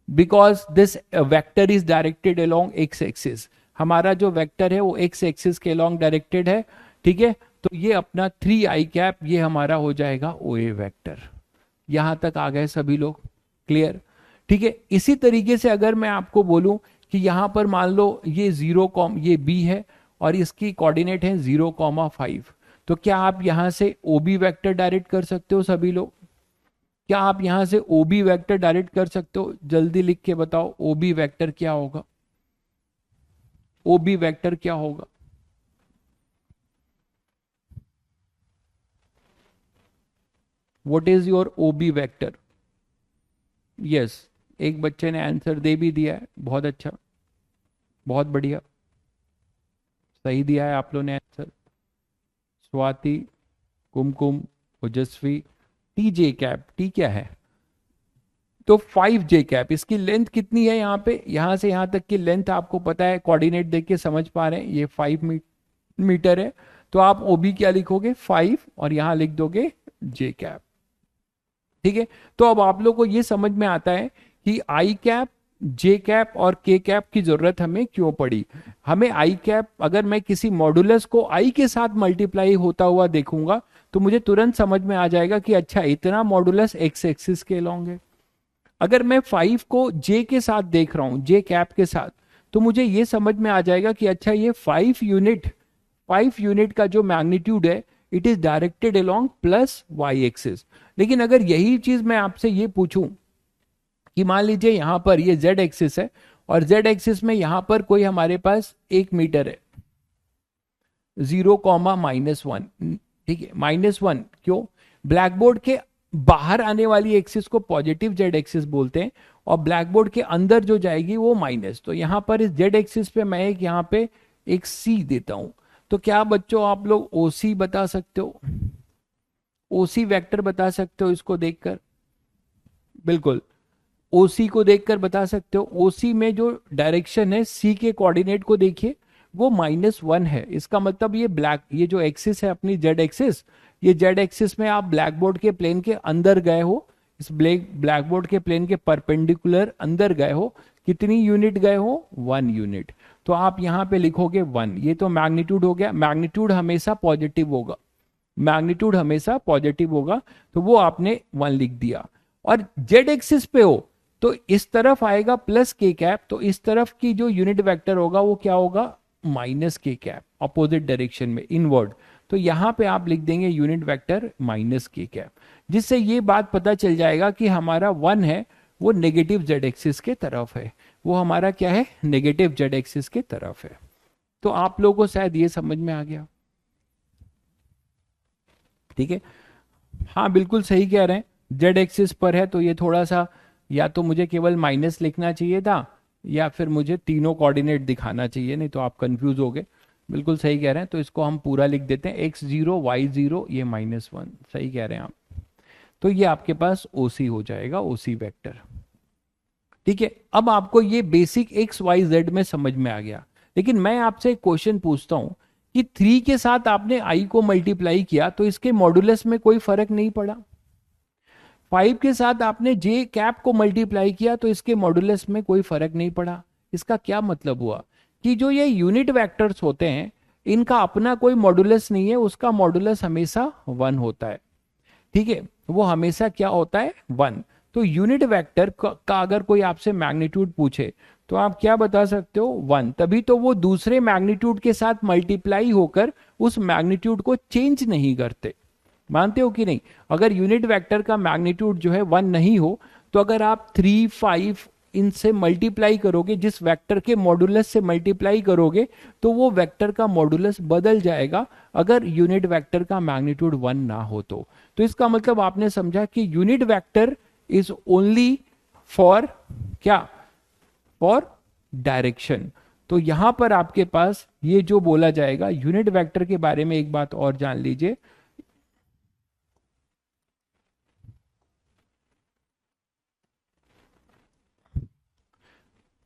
S1: because this vector is directed along X axis. हमारा जो वेक्टर है वो एक्स एक्सिस के अलोंग डायरेक्टेड है। ठीक है, तो ये अपना 3 आई कैप ये हमारा हो जाएगा ओ ए वैक्टर। यहां तक आ गए सभी लोग, क्लियर। ठीक है, इसी तरीके से अगर मैं आपको बोलूं कि यहां पर मान लो ये 0, ये बी है और इसकी कोऑर्डिनेट है 0,5, तो क्या आप यहां से ओ बी वैक्टर डायरेक्ट कर सकते हो सभी लोग? क्या आप यहां से ओ बी वैक्टर डायरेक्ट कर सकते हो? जल्दी लिख के बताओ ओ बी वैक्टर क्या होगा, ओ बी वैक्टर क्या होगा? What is your O B vector? Yes, एक बच्चे ने आंसर दे भी दिया है, बहुत अच्छा, बहुत बढ़िया, सही दिया है आप लोगों ने आंसर। स्वाति, कुमकुम, ओजस्वी, टी जे कैप, टी क्या है? तो 5 जे कैप। इसकी लेंथ कितनी है यहाँ पे, यहां से यहां तक की लेंथ आपको पता है, कोऑर्डिनेट देख के समझ पा रहे हैं, ये 5 मीटर है। तो आप ओबी क्या लिखोगे 5 और यहां लिख दोगे जे कैप। ठीक है, तो अब आप लोग को ये समझ में आता है कि आई कैप, जे कैप और के कैप की जरूरत हमें क्यों पड़ी। हमें आई कैप, अगर मैं किसी मॉडुलस को आई के साथ मल्टीप्लाई होता हुआ देखूंगा तो मुझे तुरंत समझ में आ जाएगा कि अच्छा इतना मॉडुलस एक्स एक्सिस के लॉन्ग है। अगर मैं 5 को जे के साथ देख रहा हूं, जे कैप के साथ, तो मुझे ये समझ में आ जाएगा कि अच्छा ये 5 यूनिट का जो मैग्नीट्यूड है it is directed along plus Y axis. लेकिन अगर यही चीज मैं आपसे ये पूछूं कि मान लीजिए यहां पर ये जेड एक्सिस है और जेड एक्सिस में यहां पर कोई हमारे पास 1 मीटर है, 0,-1, ठीक है, -1 क्यों? ब्लैक बोर्ड के बाहर आने वाली एक्सिस को पॉजिटिव जेड एक्सिस बोलते हैं और ब्लैक बोर्ड के अंदर जो जाएगी वो माइनस। तो यहां पर इस जेड एक्सिस पे मैं एक यहां पे एक सी देता हूं। तो क्या बच्चों आप लोग ओसी बता सकते हो, ओसी वेक्टर बता सकते हो इसको देखकर? बिल्कुल, ओसी को देखकर बता सकते हो। ओसी में जो डायरेक्शन है सी के कोऑर्डिनेट को देखिए, वो -1 है। इसका मतलब ये ब्लैक, ये जो एक्सिस है अपनी जेड एक्सिस, ये जेड एक्सिस में आप ब्लैक बोर्ड के प्लेन के अंदर गए हो, इस ब्लैक बोर्ड के प्लेन के परपेंडिकुलर अंदर गए हो। कितनी यूनिट गए हो? 1 यूनिट। तो आप यहां पे लिखोगे 1। ये तो मैग्नीट्यूड हो गया, मैग्नीट्यूड हमेशा पॉजिटिव होगा, मैग्नीट्यूड हमेशा पॉजिटिव होगा, तो वो आपने 1 लिख दिया। और जेड एक्सिस पे हो तो इस तरफ आएगा प्लस के कैप, तो इस तरफ की जो यूनिट वेक्टर होगा वो क्या होगा? माइनस के कैप, अपोजिट डायरेक्शन में, इनवर्ड। तो यहां पे आप लिख देंगे यूनिट वेक्टर माइनस के कैप, जिससे ये बात पता चल जाएगा कि हमारा 1 है वो नेगेटिव जेड एक्सिस के तरफ है, वो हमारा क्या है? नेगेटिव जेड एक्सिस के तरफ है। तो आप लोगों को शायद ये समझ में आ गया। ठीक है, हाँ बिल्कुल सही कह रहे हैं, जेड एक्सिस पर है तो ये थोड़ा सा, या तो मुझे केवल माइनस लिखना चाहिए था या फिर मुझे तीनों कोऑर्डिनेट दिखाना चाहिए, नहीं तो आप कंफ्यूज हो गए। बिल्कुल सही कह रहे हैं, तो इसको हम पूरा लिख देते हैं, x0 y0 ये -1, सही कह रहे हैं आप। तो ये आपके पास ओसी हो जाएगा, ओसी वेक्टर। ठीक है, अब आपको ये बेसिक एक्स वाई जेड में समझ में आ गया। लेकिन मैं आपसे एक क्वेश्चन पूछता हूं कि 3 के साथ आपने आई को मल्टीप्लाई किया तो इसके मॉडुलस में कोई फर्क नहीं पड़ा। 5 के साथ आपने जे कैप को मल्टीप्लाई किया तो इसके मॉडुलस में कोई फर्क नहीं पड़ा। इसका क्या मतलब हुआ कि जो ये यूनिट वेक्टर्स होते हैं इनका अपना कोई मॉडुलस नहीं है, उसका मॉडुलस हमेशा 1 होता है। ठीक है, वो हमेशा क्या होता है? 1। तो यूनिट वेक्टर का अगर कोई आपसे मैग्नीट्यूड पूछे तो आप क्या बता सकते हो? 1। तभी तो वो दूसरे मैग्नीट्यूड के साथ मल्टीप्लाई होकर उस मैग्नीट्यूड को चेंज नहीं करते। मानते हो कि नहीं? अगर यूनिट वेक्टर का मैग्नीट्यूड जो है 1 नहीं हो, तो अगर आप 3, 5 इनसे मल्टीप्लाई करोगे, जिस वेक्टर के मॉडुलस से मल्टीप्लाई करोगे, तो वो वेक्टर का मॉडुलस बदल जाएगा अगर यूनिट वेक्टर का मैग्नीट्यूड 1 ना हो तो इसका मतलब आपने समझा कि unit vector is only for क्या? For direction. तो यहां पर आपके पास ये जो बोला जाएगा यूनिट वेक्टर के बारे में, एक बात और जान लीजिए।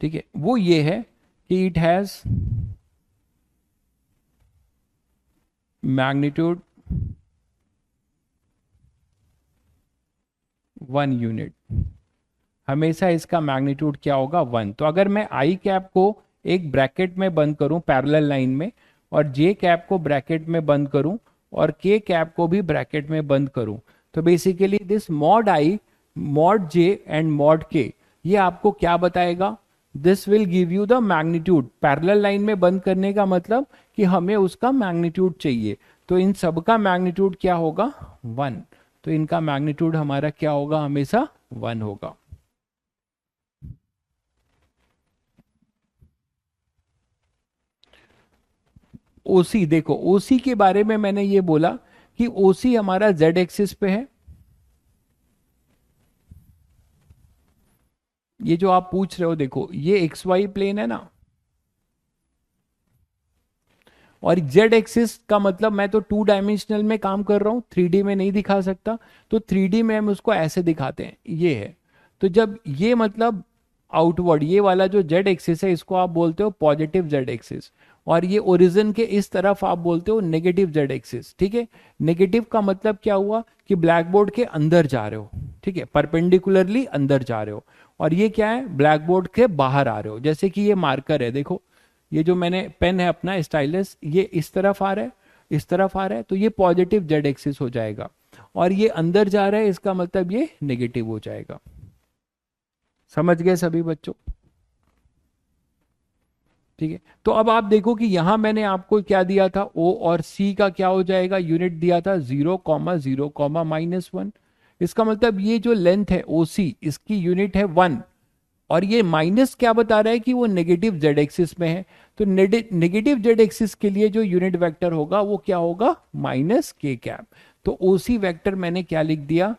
S1: ठीक है, वो ये है कि इट हैज मैग्नीट्यूड 1 यूनिट। हमेशा इसका मैग्नीट्यूड क्या होगा? 1। तो अगर मैं आई कैप को एक ब्रैकेट में बंद करूं पैरेलल लाइन में, और जे कैप को ब्रैकेट में बंद करूं, और के कैप को भी ब्रैकेट में बंद करूं, तो basically this mod I, mod J and mod के, ये आपको क्या बताएगा? This will give you the magnitude. Parallel line में बंद करने का मतलब कि हमें उसका मैग्नीट्यूड चाहिए, तो इन सब का मैग्नीट्यूड क्या होगा? 1। तो इनका मैग्नीट्यूड हमारा क्या होगा? हमेशा 1 होगा। ओसी देखो, ओसी के बारे में मैंने ये बोला कि ओसी हमारा जेड एक्सिस पे है। ये जो आप पूछ रहे हो, देखो ये एक्स वाई प्लेन है ना, और जेड एक्सिस का मतलब मैं तो 2 डायमेंशनल में काम कर रहा हूं, 3D में नहीं दिखा सकता। तो 3D में हम उसको ऐसे दिखाते हैं, ये है। तो जब ये मतलब आउटवर्ड, ये वाला जो जेड एक्सिस है, इसको आप बोलते हो पॉजिटिव जेड एक्सिस, और ये ओरिजिन के इस तरफ आप बोलते हो नेगेटिव जेड एक्सिस। ठीक है, नेगेटिव का मतलब क्या हुआ कि ब्लैक बोर्ड के अंदर जा रहे हो, ठीक है, परपेंडिकुलरली अंदर जा रहे हो। और ये क्या है? ब्लैक बोर्ड के बाहर आ रहे हो। जैसे कि ये मार्कर है, देखो ये जो मैंने पेन है अपना स्टाइलस, ये इस तरफ आ रहा है, इस तरफ आ रहा है, तो ये पॉजिटिव जेड एक्सिस हो जाएगा। और ये अंदर जा रहा है, इसका मतलब ये नेगेटिव हो जाएगा। समझ गए सभी बच्चों? ठीक है, तो अब आप देखो कि यहां मैंने आपको क्या दिया था, ओ और सी का क्या हो जाएगा? यूनिट दिया था 0,0,-1। इसका मतलब ये जो लेंथ है ओ सी, इसकी यूनिट है 1। और ये माइनस क्या बता रहा है कि वो नेगेटिव जेड एक्सिस में है। तो नेगेटिव जेड एक्सिस के लिए जो यूनिट वेक्टर होगा वो क्या होगा? माइनस के कैप। तो ओसी वेक्टर मैंने क्या लिख दिया?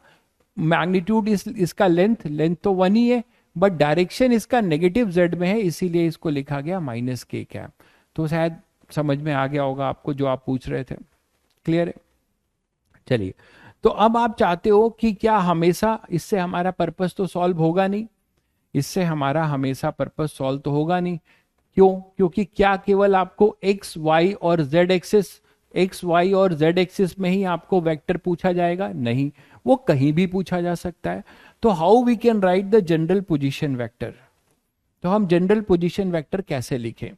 S1: मैग्नीट्यूड इसका लेंथ, लेंथ तो 1 ही है, बट डायरेक्शन इसका नेगेटिव जेड में है, इसीलिए इसको लिखा गया माइनस के कैप। तो शायद समझ में आ गया होगा आपको जो आप पूछ रहे थे। क्लियर है? चलिए, तो अब आप चाहते हो कि क्या हमेशा इससे हमारा पर्पस तो सॉल्व होगा नहीं, इससे हमारा हमेशा पर्पस सॉल्व तो होगा नहीं। क्यों? क्योंकि क्या केवल आपको एक्स वाई और जेड एक्सिस, एक्स वाई और जेड एक्सिस में ही आपको वेक्टर पूछा जाएगा? नहीं, वो कहीं भी पूछा जा सकता है। तो how we can write the general position vector? तो हम जनरल पोजीशन वेक्टर कैसे लिखें?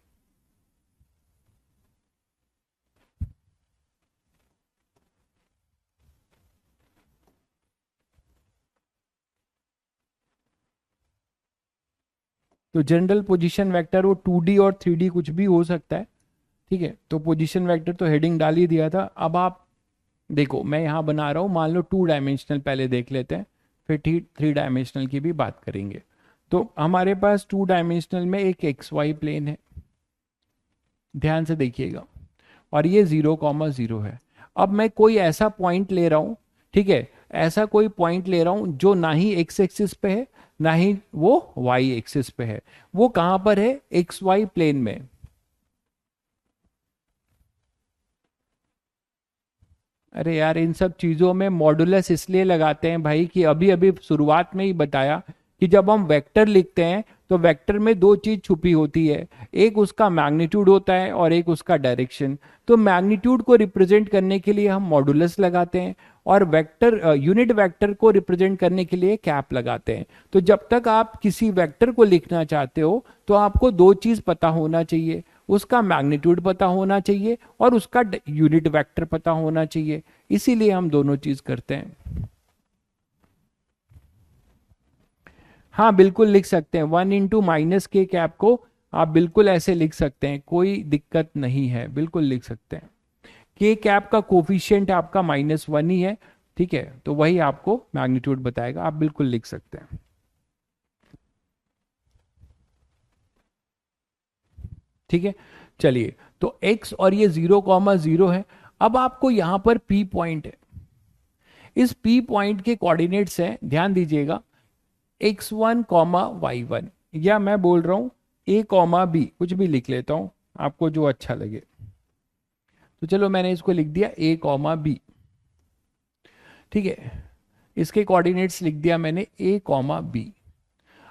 S1: तो जनरल पोजीशन वेक्टर वो 2D और 3D कुछ भी हो सकता है। ठीक है, तो पोजीशन वेक्टर तो हेडिंग डाल ही दिया था। अब आप देखो, मैं यहां बना रहा हूं, मान लो 2 डायमेंशनल पहले देख लेते हैं, फिर 3 डायमेंशनल की भी बात करेंगे। तो हमारे पास 2 डायमेंशनल में एक एक्स वाई प्लेन है, ध्यान से देखिएगा, और ये 0,0 है। अब मैं कोई ऐसा पॉइंट ले रहा हूं, ठीक है, ऐसा कोई पॉइंट ले रहा हूं जो ना ही एक्स एक्सिस पे है, ना ही वो वाई एक्सिस पे है। वो कहां पर है? एक्स वाई प्लेन में। अरे यार, इन सब चीजों में मॉडुलस इसलिए लगाते हैं भाई कि अभी अभी शुरुआत में ही बताया कि जब हम वेक्टर लिखते हैं तो वेक्टर में दो चीज छुपी होती है, एक उसका मैग्नीट्यूड होता है और एक उसका डायरेक्शन। तो मैग्नीट्यूड को रिप्रेजेंट करने के लिए हम मॉडुलस लगाते हैं, और वेक्टर यूनिट वेक्टर को रिप्रेजेंट करने के लिए कैप लगाते हैं। तो जब तक आप किसी वेक्टर को लिखना चाहते हो तो आपको दो चीज पता होना चाहिए, उसका मैग्नीट्यूड पता होना चाहिए और उसका यूनिट वेक्टर पता होना चाहिए। इसीलिए हम दोनों चीज करते हैं। हाँ बिल्कुल लिख सकते हैं, 1 × -k कैप को आप बिल्कुल ऐसे लिख सकते हैं, कोई दिक्कत नहीं है, बिल्कुल लिख सकते हैं। के कैप का कोफिशिएंट आपका -1 ही है, ठीक है, तो वही आपको मैग्नीट्यूड बताएगा, आप बिल्कुल लिख सकते हैं। ठीक है, चलिए, तो x और ये 0,0 है। अब आपको यहां पर P पॉइंट है, इस P पॉइंट के कोऑर्डिनेट्स हैं, ध्यान दीजिएगा, x1, y1, या मैं बोल रहा हूं a, b, कुछ भी लिख लेता हूं आपको जो अच्छा लगे। तो चलो मैंने इसको लिख दिया a, b, ठीक है, इसके कोऑर्डिनेट्स लिख दिया मैंने a, b।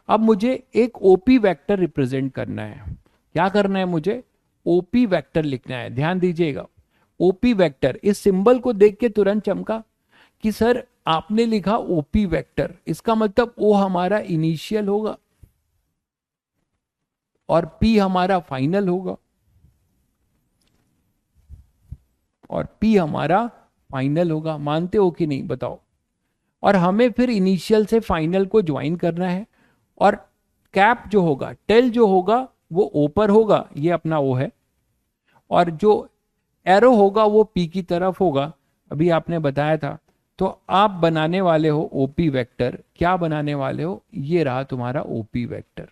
S1: अब मुझे एक ओपी वेक्टर रिप्रेजेंट करना है। क्या करना है मुझे? ओपी वेक्टर लिखना है। ध्यान दीजिएगा, ओपी वेक्टर, इस सिंबल को देख के तुरंत चमका कि सर आपने लिखा ओपी वेक्टर, इसका मतलब ओ हमारा इनिशियल होगा और पी हमारा फाइनल होगा, और पी हमारा फाइनल होगा। मानते हो कि नहीं बताओ? और हमें फिर इनिशियल से फाइनल को ज्वाइन करना है, और कैप जो होगा, टेल जो होगा वो ओ पर होगा, ये अपना ओ है, और जो एरो होगा वो पी की तरफ होगा, अभी आपने बताया था। तो आप बनाने वाले हो ओपी वेक्टर, क्या बनाने वाले हो? ये रहा तुम्हारा ओपी वेक्टर।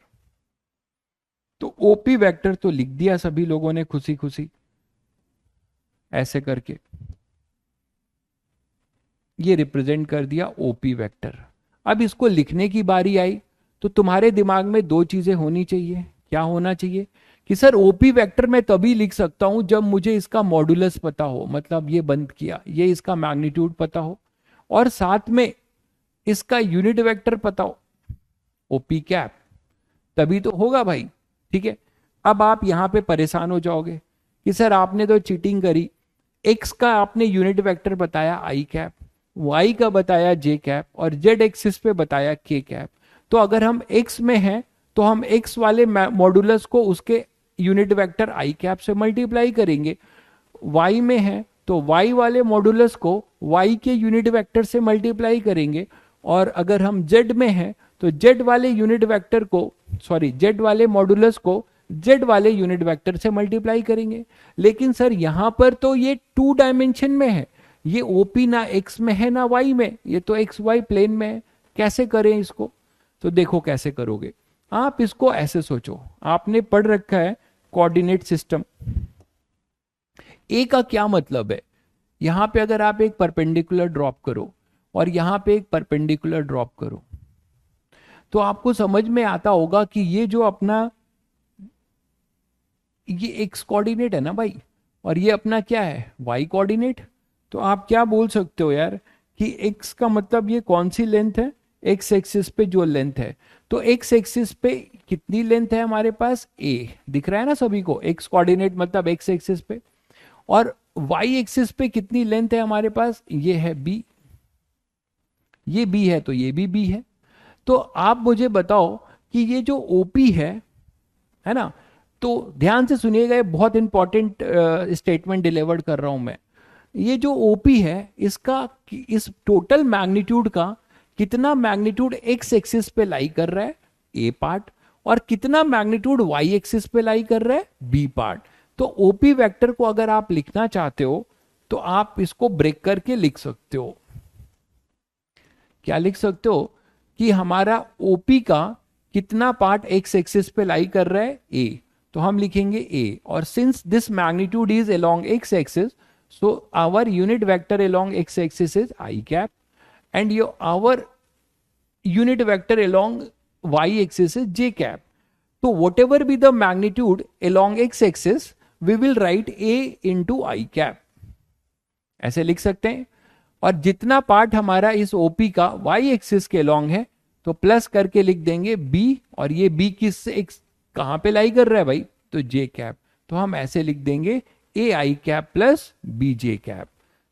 S1: तो ओपी वेक्टर तो लिख दिया सभी लोगों ने खुशी खुशी ऐसे करके, ये रिप्रेजेंट कर दिया ओपी वेक्टर। अब इसको लिखने की बारी आई, तो तुम्हारे दिमाग में दो चीजें होनी चाहिए। क्या होना चाहिए? कि सर ओपी वेक्टर मैं तभी लिख सकता हूं जब मुझे इसका मॉडुलस पता हो, मतलब ये बंद किया, ये इसका मैग्नीट्यूड पता हो, और साथ में इसका यूनिट वेक्टर पता हो, ओपी कैप, तभी तो होगा भाई। ठीक है, अब आप यहां पे परेशान हो जाओगे कि सर आपने तो चीटिंग करी, एक्स का आपने यूनिट वेक्टर बताया आई कैप, वाई का बताया जे कैप, और जेड एक्सिस पे बताया के कैप। तो अगर हम एक्स में हैं तो हम एक्स वाले मॉडुलस को उसके यूनिट वेक्टर आई कैप से मल्टीप्लाई करेंगे, वाई में है तो वाई वाले मॉडुलस को वाई के यूनिट वेक्टर से मल्टीप्लाई करेंगे, और अगर हम जेड में हैं तो जेड वाले यूनिट वेक्टर को, सॉरी, जेड वाले मॉडुलस को जेड वाले यूनिट वेक्टर से मल्टीप्लाई करेंगे। लेकिन सर यहां पर तो ये 2 डायमेंशन में है, ये ओपी ना एक्स में है ना वाई में, ये तो एक्स वाई प्लेन में है, कैसे करें इसको? तो देखो कैसे करोगे आप इसको, ऐसे सोचो, आपने पढ़ रखा है कोऑर्डिनेट सिस्टम। ए का क्या मतलब है? यहां पे अगर आप एक परपेंडिकुलर ड्रॉप करो और यहां पे एक परपेंडिकुलर ड्रॉप करो, तो आपको समझ में आता होगा कि ये जो अपना ये एक्स कोऑर्डिनेट है ना भाई, और ये अपना क्या है? Y coordinate. तो आप क्या बोल सकते हो यार कि एक्स का मतलब ये कौन सी लेंथ है? एक्स एक्सिस पे जो लेंथ है, तो एक्स एक्सिस पे कितनी लेंथ है हमारे पास? ए दिख रहा है ना सभी को, एक्स कोऑर्डिनेट मतलब एक्स एक्सिस पे। और वाई एक्सिस पे कितनी लेंथ है हमारे पास? ये है बी, ये बी है तो ये भी बी है। तो आप मुझे बताओ कि ये जो ओपी है ना, तो ध्यान से सुनिएगा, ये बहुत इंपॉर्टेंट स्टेटमेंट डिलीवर्ड कर रहा हूं मैं। ये जो ओपी है, इसका इस टोटल मैग्नीट्यूड का कितना मैग्नीट्यूड एक्स एक्सिस पे लाई कर रहा है? ए पार्ट। और कितना मैग्नीट्यूड वाई एक्सिस पे लाई कर रहा है? B part. तो ओपी वेक्टर को अगर आप लिखना चाहते हो तो आप इसको ब्रेक करके लिख सकते हो। क्या लिख सकते हो? कि हमारा ओपी का कितना पार्ट एक्स एक्सिस पे लाई कर रहा है? ए, तो हम लिखेंगे ए। और since this magnitude is along X axis, so our unit vector along x axis is I cap, and our unit vector along y axis is j cap. So whatever be the magnitude along x axis, we will write a into I cap, ऐसे लिख सकते हैं। और जितना part हमारा इस OP का y axis के अलॉन्ग है तो प्लस करके लिख देंगे b, और ये b किस x कहां पे लाई कर रहा है भाई? तो j कैप, तो हम ऐसे लिख देंगे A I cap plus B J cap.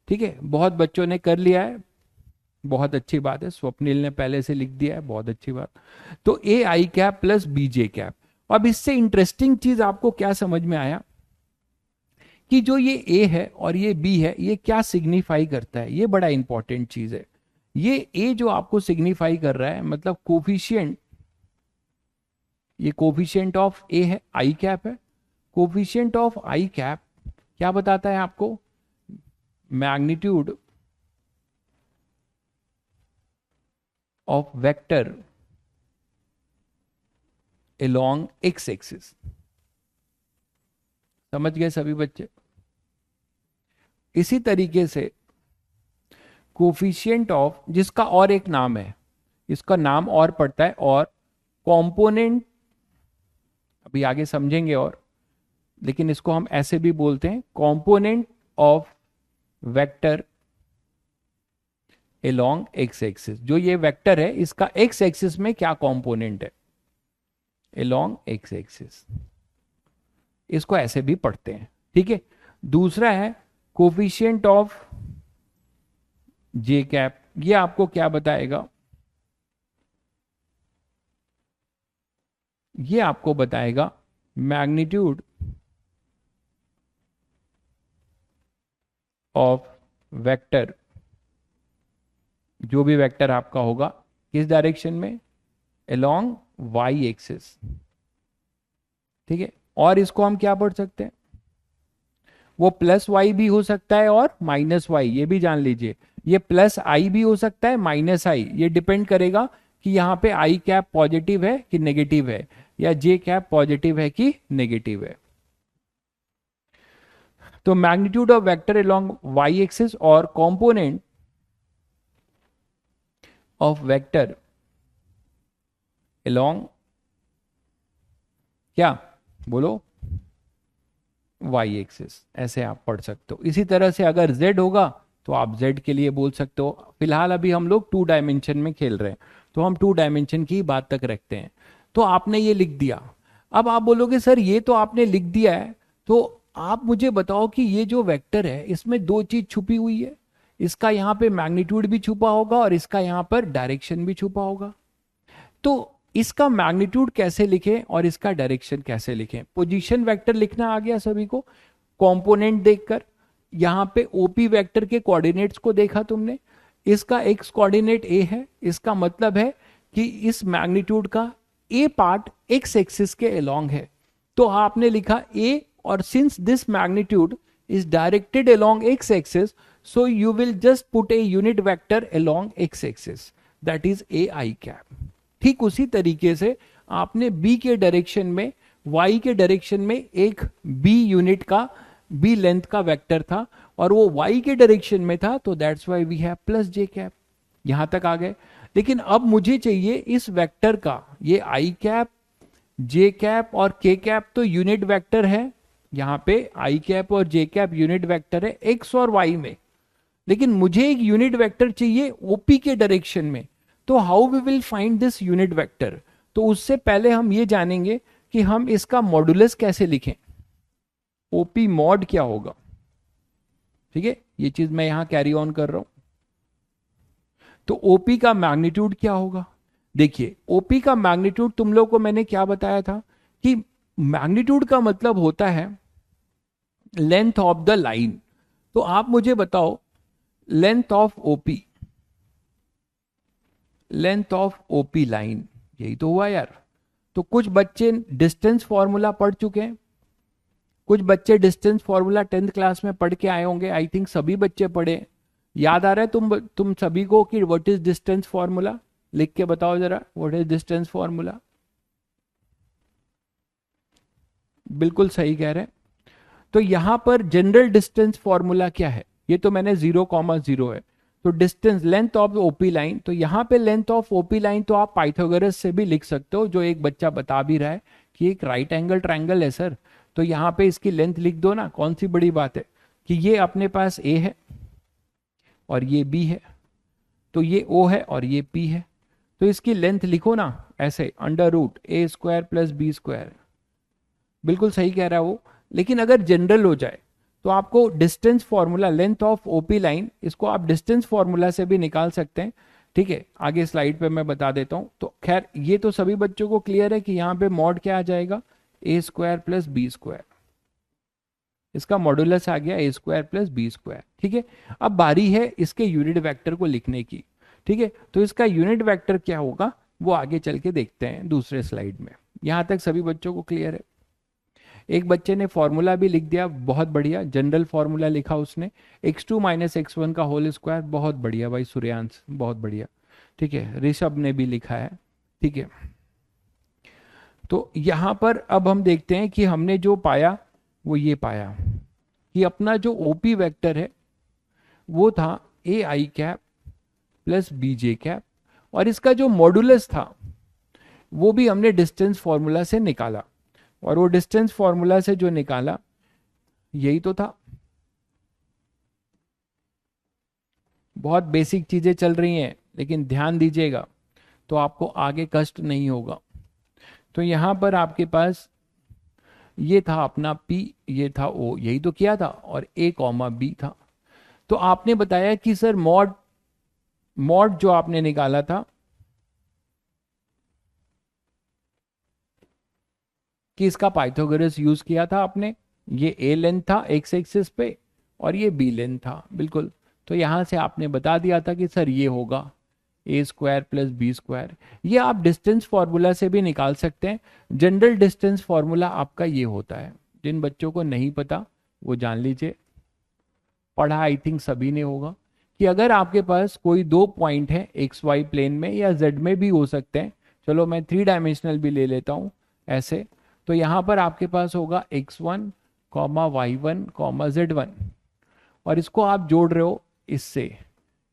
S1: ठीक है, बहुत बच्चों ने कर लिया है, बहुत अच्छी बात है, स्वप्निल ने पहले से लिख दिया है, बहुत अच्छी बात। तो A I cap plus B J cap. अब इससे इंटरेस्टिंग चीज आपको क्या समझ में आया कि जो ये ए है और ये बी है, ये क्या सिग्निफाई करता है? ये बड़ा इंपॉर्टेंट चीज है। ये ए जो आपको सिग्निफाई कर रहा है, मतलब कोफिशिएंट, ये कोफिशिएंट ऑफ ए है, आई कैप है। कोफिशिएंट ऑफ आई कैप क्या बताता है आपको? Magnitude of vector along x axis. समझ गए सभी बच्चे? इसी तरीके से कोफिशिएंट ऑफ, जिसका और एक नाम है, इसका नाम और पड़ता है, और कंपोनेंट, अभी आगे समझेंगे, और लेकिन इसको हम ऐसे भी बोलते हैं, component of vector along x axis. जो ये वेक्टर है इसका x एक्सिस में क्या कंपोनेंट है, along x एक्सिस, इसको ऐसे भी पढ़ते हैं। ठीक है। दूसरा है कोफिशिएंट ऑफ जे कैप। ये आपको क्या बताएगा, ये आपको बताएगा मैग्नीट्यूड ऑफ वेक्टर, जो भी वेक्टर आपका होगा, किस डायरेक्शन में, along y एक्सिस। ठीक है। और इसको हम क्या पढ़ सकते हैं, वो प्लस वाई भी हो सकता है और माइनस वाई, ये भी जान लीजिए। ये प्लस आई भी हो सकता है, माइनस आई, ये डिपेंड करेगा कि यहाँ पे आई कैप पॉजिटिव है कि नेगेटिव है, या जे कैप पॉजिटिव है कि नेगेटिव है। तो magnitude of vector along Y axis और कंपोनेंट ऑफ वेक्टर अलोंग, क्या बोलो, वाई एक्सिस, ऐसे आप पढ़ सकते हो। इसी तरह से अगर z होगा तो आप z के लिए बोल सकते हो। फिलहाल अभी हम लोग 2 डायमेंशन में खेल रहे हैं, तो हम 2 डायमेंशन की बात तक रखते हैं। तो आपने ये लिख दिया। अब आप बोलोगे सर ये तो आपने लिख दिया है, तो आप मुझे बताओ कि ये जो वेक्टर है इसमें 2 चीज छुपी हुई है, इसका यहाँ पे मैग्नीट्यूड भी छुपा होगा और इसका यहाँ पर डायरेक्शन भी छुपा होगा। तो इसका मैग्नीट्यूड कैसे लिखें और इसका डायरेक्शन कैसे लिखें? पोजीशन वेक्टर लिखना आ गया सभी को, कंपोनेंट देखकर। यहां पे ओपी वेक्टर के कोऑर्डिनेट्स को देखा तुमने, इसका एक्स कोऑर्डिनेट ए है, इसका मतलब है कि इस मैग्नीट्यूड का ए पार्ट एक्स एक्सिस के अलोंग है। तो आपने लिखा ए, और since this magnitude is directed along X axis, so you will just put a unit vector along X axis, that is a I cap. ठीक उसी तरीके से आपने बी के डायरेक्शन में, वाई के डायरेक्शन में एक बी यूनिट का, बी लेंथ का वेक्टर था, और वो वाई के डायरेक्शन में था, तो that's why we have plus J cap. यहां तक आ गए। लेकिन अब मुझे चाहिए इस वेक्टर का, ये आई कैप, जे कैप और के कैप तो यूनिट वेक्टर है, यहां पे आई कैप और जे कैप यूनिट वेक्टर है एक्स और वाई में, लेकिन मुझे एक यूनिट वेक्टर चाहिए ओपी के डायरेक्शन में। तो how we will find this unit vector? तो उससे पहले हम ये जानेंगे कि हम इसका मॉडुलस कैसे लिखें, ओपी मॉड क्या होगा। ठीक है, ये चीज मैं यहां कैरी ऑन कर रहा हूं। तो ओपी का मैग्नीट्यूड क्या होगा? देखिए, ओपी का मैग्नीट्यूड तुम लोग को मैंने क्या बताया था कि मैग्नीट्यूड का मतलब होता है लेंथ ऑफ द लाइन। तो आप मुझे बताओ length of OP, length of OP line, यही तो हुआ यार। तो कुछ बच्चे डिस्टेंस फॉर्मूला पढ़ चुके हैं, कुछ बच्चे डिस्टेंस फॉर्मूला 10th क्लास में पढ़ के आए होंगे। आई थिंक सभी बच्चे पढ़े। याद आ रहा है तुम सभी को कि व्हाट इज डिस्टेंस फॉर्मूला? लिख के बताओ जरा, व्हाट इज डिस्टेंस फॉर्मूला? बिल्कुल सही कह रहे हैं। तो यहां पर जनरल डिस्टेंस फॉर्मूला क्या है? ये तो मैंने 0,0 है। तो distance, length of OP line, तो यहां पे लेंथ ऑफ ओपी लाइन तो आप पाइथागोरस से भी लिख सकते हो, जो एक बच्चा बता भी रहा है कि एक राइट एंगल ट्रायंगल है सर, तो यहां पे इसकी लेंथ लिख दो ना, कौन सी बड़ी बात है कि ये अपने पास ए है और ये बी है, तो ये ओ है और ये पी है, तो इसकी लेंथ लिखो ना ऐसे, √a² + b²। बिल्कुल सही कह रहा है वो। लेकिन अगर जनरल हो जाए तो आपको distance formula, length of OP line, इसको आप डिस्टेंस फॉर्मूला से भी निकाल सकते हैं। ठीक है, आगे स्लाइड पे मैं बता देता हूं। तो खैर ये तो सभी बच्चों को क्लियर है कि यहाँ पे मॉड क्या आ जाएगा, a² + b²। इसका मॉडुलस आ गया a² + b²। ठीक है, अब बारी है इसके यूनिट वेक्टर को लिखने की। ठीक है, तो इसका यूनिट वेक्टर क्या होगा वो आगे चल के देखते हैं दूसरे स्लाइड में। यहां तक सभी बच्चों को क्लियर है? एक बच्चे ने फॉर्मूला भी लिख दिया, बहुत बढ़िया, जनरल फॉर्मूला लिखा उसने, x2 माइनस x1 का होल स्क्वायर, बहुत बढ़िया भाई सूर्यांश, बहुत बढ़िया। ठीक है, ऋषभ ने भी लिखा है। ठीक है, तो यहां पर अब हम देखते हैं कि हमने जो पाया वो ये पाया कि अपना जो ओपी वेक्टर है वो था A I cap plus B J cap, और इसका जो मॉडुलस था वो भी हमने डिस्टेंस फॉर्मूला से निकाला, और वो डिस्टेंस फॉर्मूला से जो निकाला यही तो था। बहुत बेसिक चीजें चल रही हैं लेकिन ध्यान दीजिएगा तो आपको आगे कष्ट नहीं होगा। तो यहां पर आपके पास ये था अपना P, ये था O, यही तो किया था, और A कॉमा B था। तो आपने बताया कि सर मॉड, मॉड जो आपने निकाला था कि इसका पाइथागोरस यूज किया था आपने, ये A लेंथ था एक्स एक्सिस पे और ये B लेंथ था, बिल्कुल। तो यहां से आपने बता दिया था कि सर ये होगा ए स्क्वायर प्लस बी स्क्वायर। ये आप डिस्टेंस फॉर्मूला से भी निकाल सकते हैं। जनरल डिस्टेंस फॉर्मूला आपका ये होता है, जिन बच्चों को नहीं पता वो जान लीजिए, पढ़ा आई थिंक सभी ने होगा, कि अगर आपके पास कोई दो पॉइंट है एक्स वाई प्लेन में या जेड में भी हो सकते हैं, चलो मैं थ्री डायमेंशनल भी ले लेता हूं ऐसे, तो यहां पर आपके पास होगा x1 comma y1 comma z1, और इसको आप जोड़ रहे हो इससे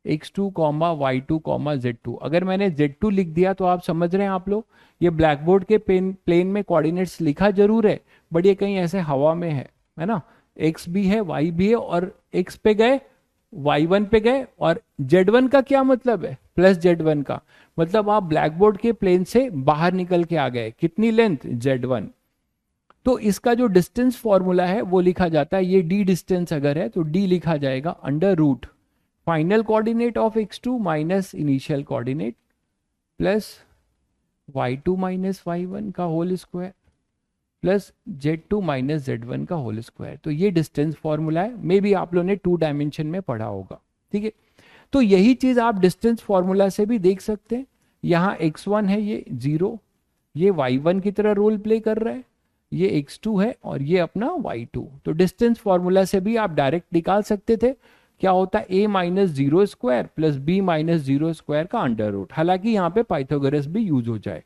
S1: x2 comma y2 comma z2। अगर मैंने z2 लिख दिया तो आप समझ रहे हैं आप लोग, ये ब्लैक बोर्ड के प्लेन में कोऑर्डिनेट्स लिखा जरूर है, बट ये कहीं ऐसे हवा में है ना। x भी है y भी है, और x पे गए y1 पे गए, और z1 का क्या मतलब है, प्लस z1 का मतलब आप ब्लैक बोर्ड के प्लेन से बाहर निकल के आ गए, कितनी लेंथ z1। तो इसका जो डिस्टेंस फॉर्मूला है वो लिखा जाता है, ये d डिस्टेंस अगर है तो d लिखा जाएगा under root final coordinate of x2 minus initial coordinate plus y2 minus y1 का whole square plus z2 minus z1 का होल स्क्वायर। तो ये डिस्टेंस फॉर्मूला है, मे बी आप लोगों ने टू डायमेंशन में पढ़ा होगा। ठीक है, तो यही चीज आप डिस्टेंस फॉर्मूला से भी देख सकते हैं। यहाँ x1 है ये 0, ये y1 की तरह रोल प्ले कर रहा है, ये x2 है और ये अपना y2। तो डिस्टेंस फॉर्मूला से भी आप डायरेक्ट निकाल सकते थे, क्या होता है a minus zero square plus B minus zero square का अंडर रूट, हालांकि यहाँ पे पाइथागोरस भी यूज हो जाए।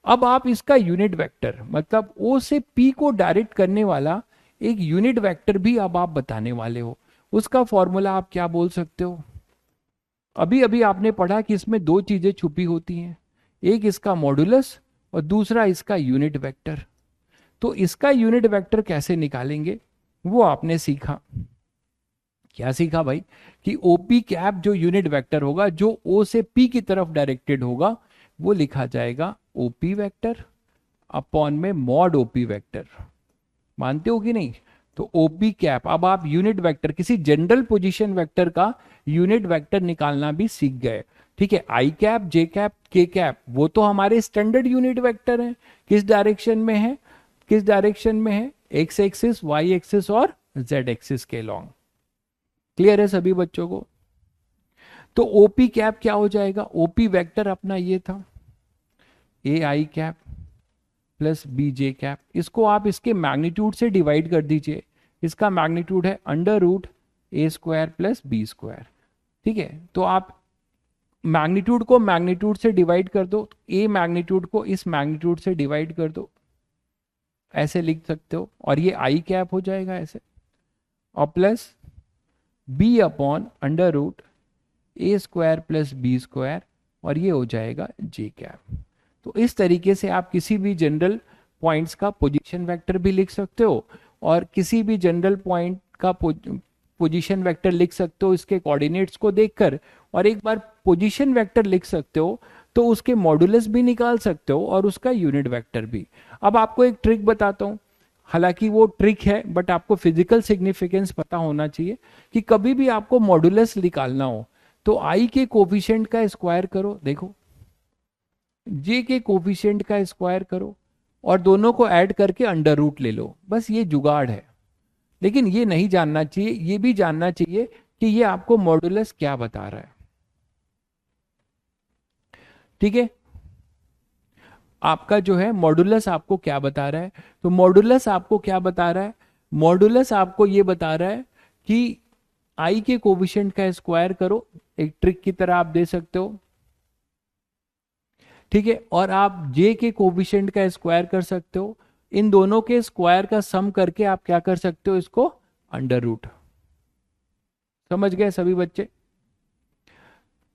S1: अब आप इसका यूनिट वेक्टर मतलब O से P को डायरेक्ट करने वाला एक यूनिट वेक्टर भी अब आप बताने वाले हो, उसका फॉर्मूला आप क्या बोल सकते हो। अभी अभी आपने पढ़ा कि इसमें दो चीजें छुपी होती हैं, एक इसका मॉडुलस और दूसरा इसका यूनिट वेक्टर। तो इसका यूनिट वेक्टर कैसे निकालेंगे वो आपने सीखा। क्या सीखा भाई, कि ओपी कैप जो यूनिट वेक्टर होगा जो ओ से पी की तरफ डायरेक्टेड होगा वो लिखा जाएगा ओपी वेक्टर अपॉन में मॉड ओपी वेक्टर। मानते हो कि नहीं। तो ओपी कैप, अब आप यूनिट वेक्टर किसी जनरल पोजीशन वेक्टर का यूनिट वेक्टर निकालना भी सीख गए। ठीक है, आई कैप जे कैप के कैप वो तो हमारे स्टैंडर्ड यूनिट वेक्टर हैं, किस डायरेक्शन में है, किस डायरेक्शन में है, एक्स एक्सिस वाई एक्सिस और जेड एक्सिस के लॉन्ग। क्लियर है सभी बच्चों को। तो ओपी कैप क्या हो जाएगा, ओपी वेक्टर अपना ये था A I cap plus B J cap, इसको आप इसके मैग्नीट्यूड से डिवाइड कर दीजिए, इसका मैग्नीट्यूड है under root A square plus B square. ठीक है, तो आप मैग्नीट्यूड को मैग्नीट्यूड से डिवाइड कर दो, ए मैग्नीट्यूड को इस मैग्नीट्यूड से डिवाइड कर दो, ऐसे लिख सकते हो, और ये आई कैप हो जाएगा ऐसे, और plus B upon under root A square plus B square, और ये हो जाएगा जे कैप। तो इस तरीके से आप किसी भी जनरल पॉइंट्स का पोजीशन वेक्टर भी लिख सकते हो, और किसी भी जनरल पॉइंट का पोजीशन वेक्टर लिख सकते हो इसके कोऑर्डिनेट्स को देखकर, और एक बार पोजीशन वेक्टर लिख सकते हो तो उसके मॉडुलस भी निकाल सकते हो और उसका यूनिट वेक्टर भी। अब आपको एक ट्रिक बताता हूं, हालांकि वो ट्रिक है बट आपको फिजिकल सिग्निफिकेंस पता होना चाहिए, कि कभी भी आपको मॉडुलस निकालना हो तो आई के कोफिशिएंट का स्क्वायर करो, देखो जे के कोफिशिएंट का स्क्वायर करो और दोनों को ऐड करके अंडर रूट ले लो, बस ये जुगाड़ है। लेकिन ये नहीं जानना चाहिए, ये भी जानना चाहिए कि ये आपको मॉडुलस क्या बता रहा है। ठीक है, आपका जो है मॉडुलस आपको क्या बता रहा है? तो मॉडुलस आपको क्या बता रहा है? मॉडुलस आपको ये बता रहा है कि आई के कोविशेंट का स्क्वायर करो, एक ट्रिक की तरह आप दे सकते हो, ठीक है, और आप जे के कोविशेंट का स्क्वायर कर सकते हो। इन दोनों के स्क्वायर का सम करके आप क्या कर सकते हो, इसको अंडर रूट। समझ गए सभी बच्चे?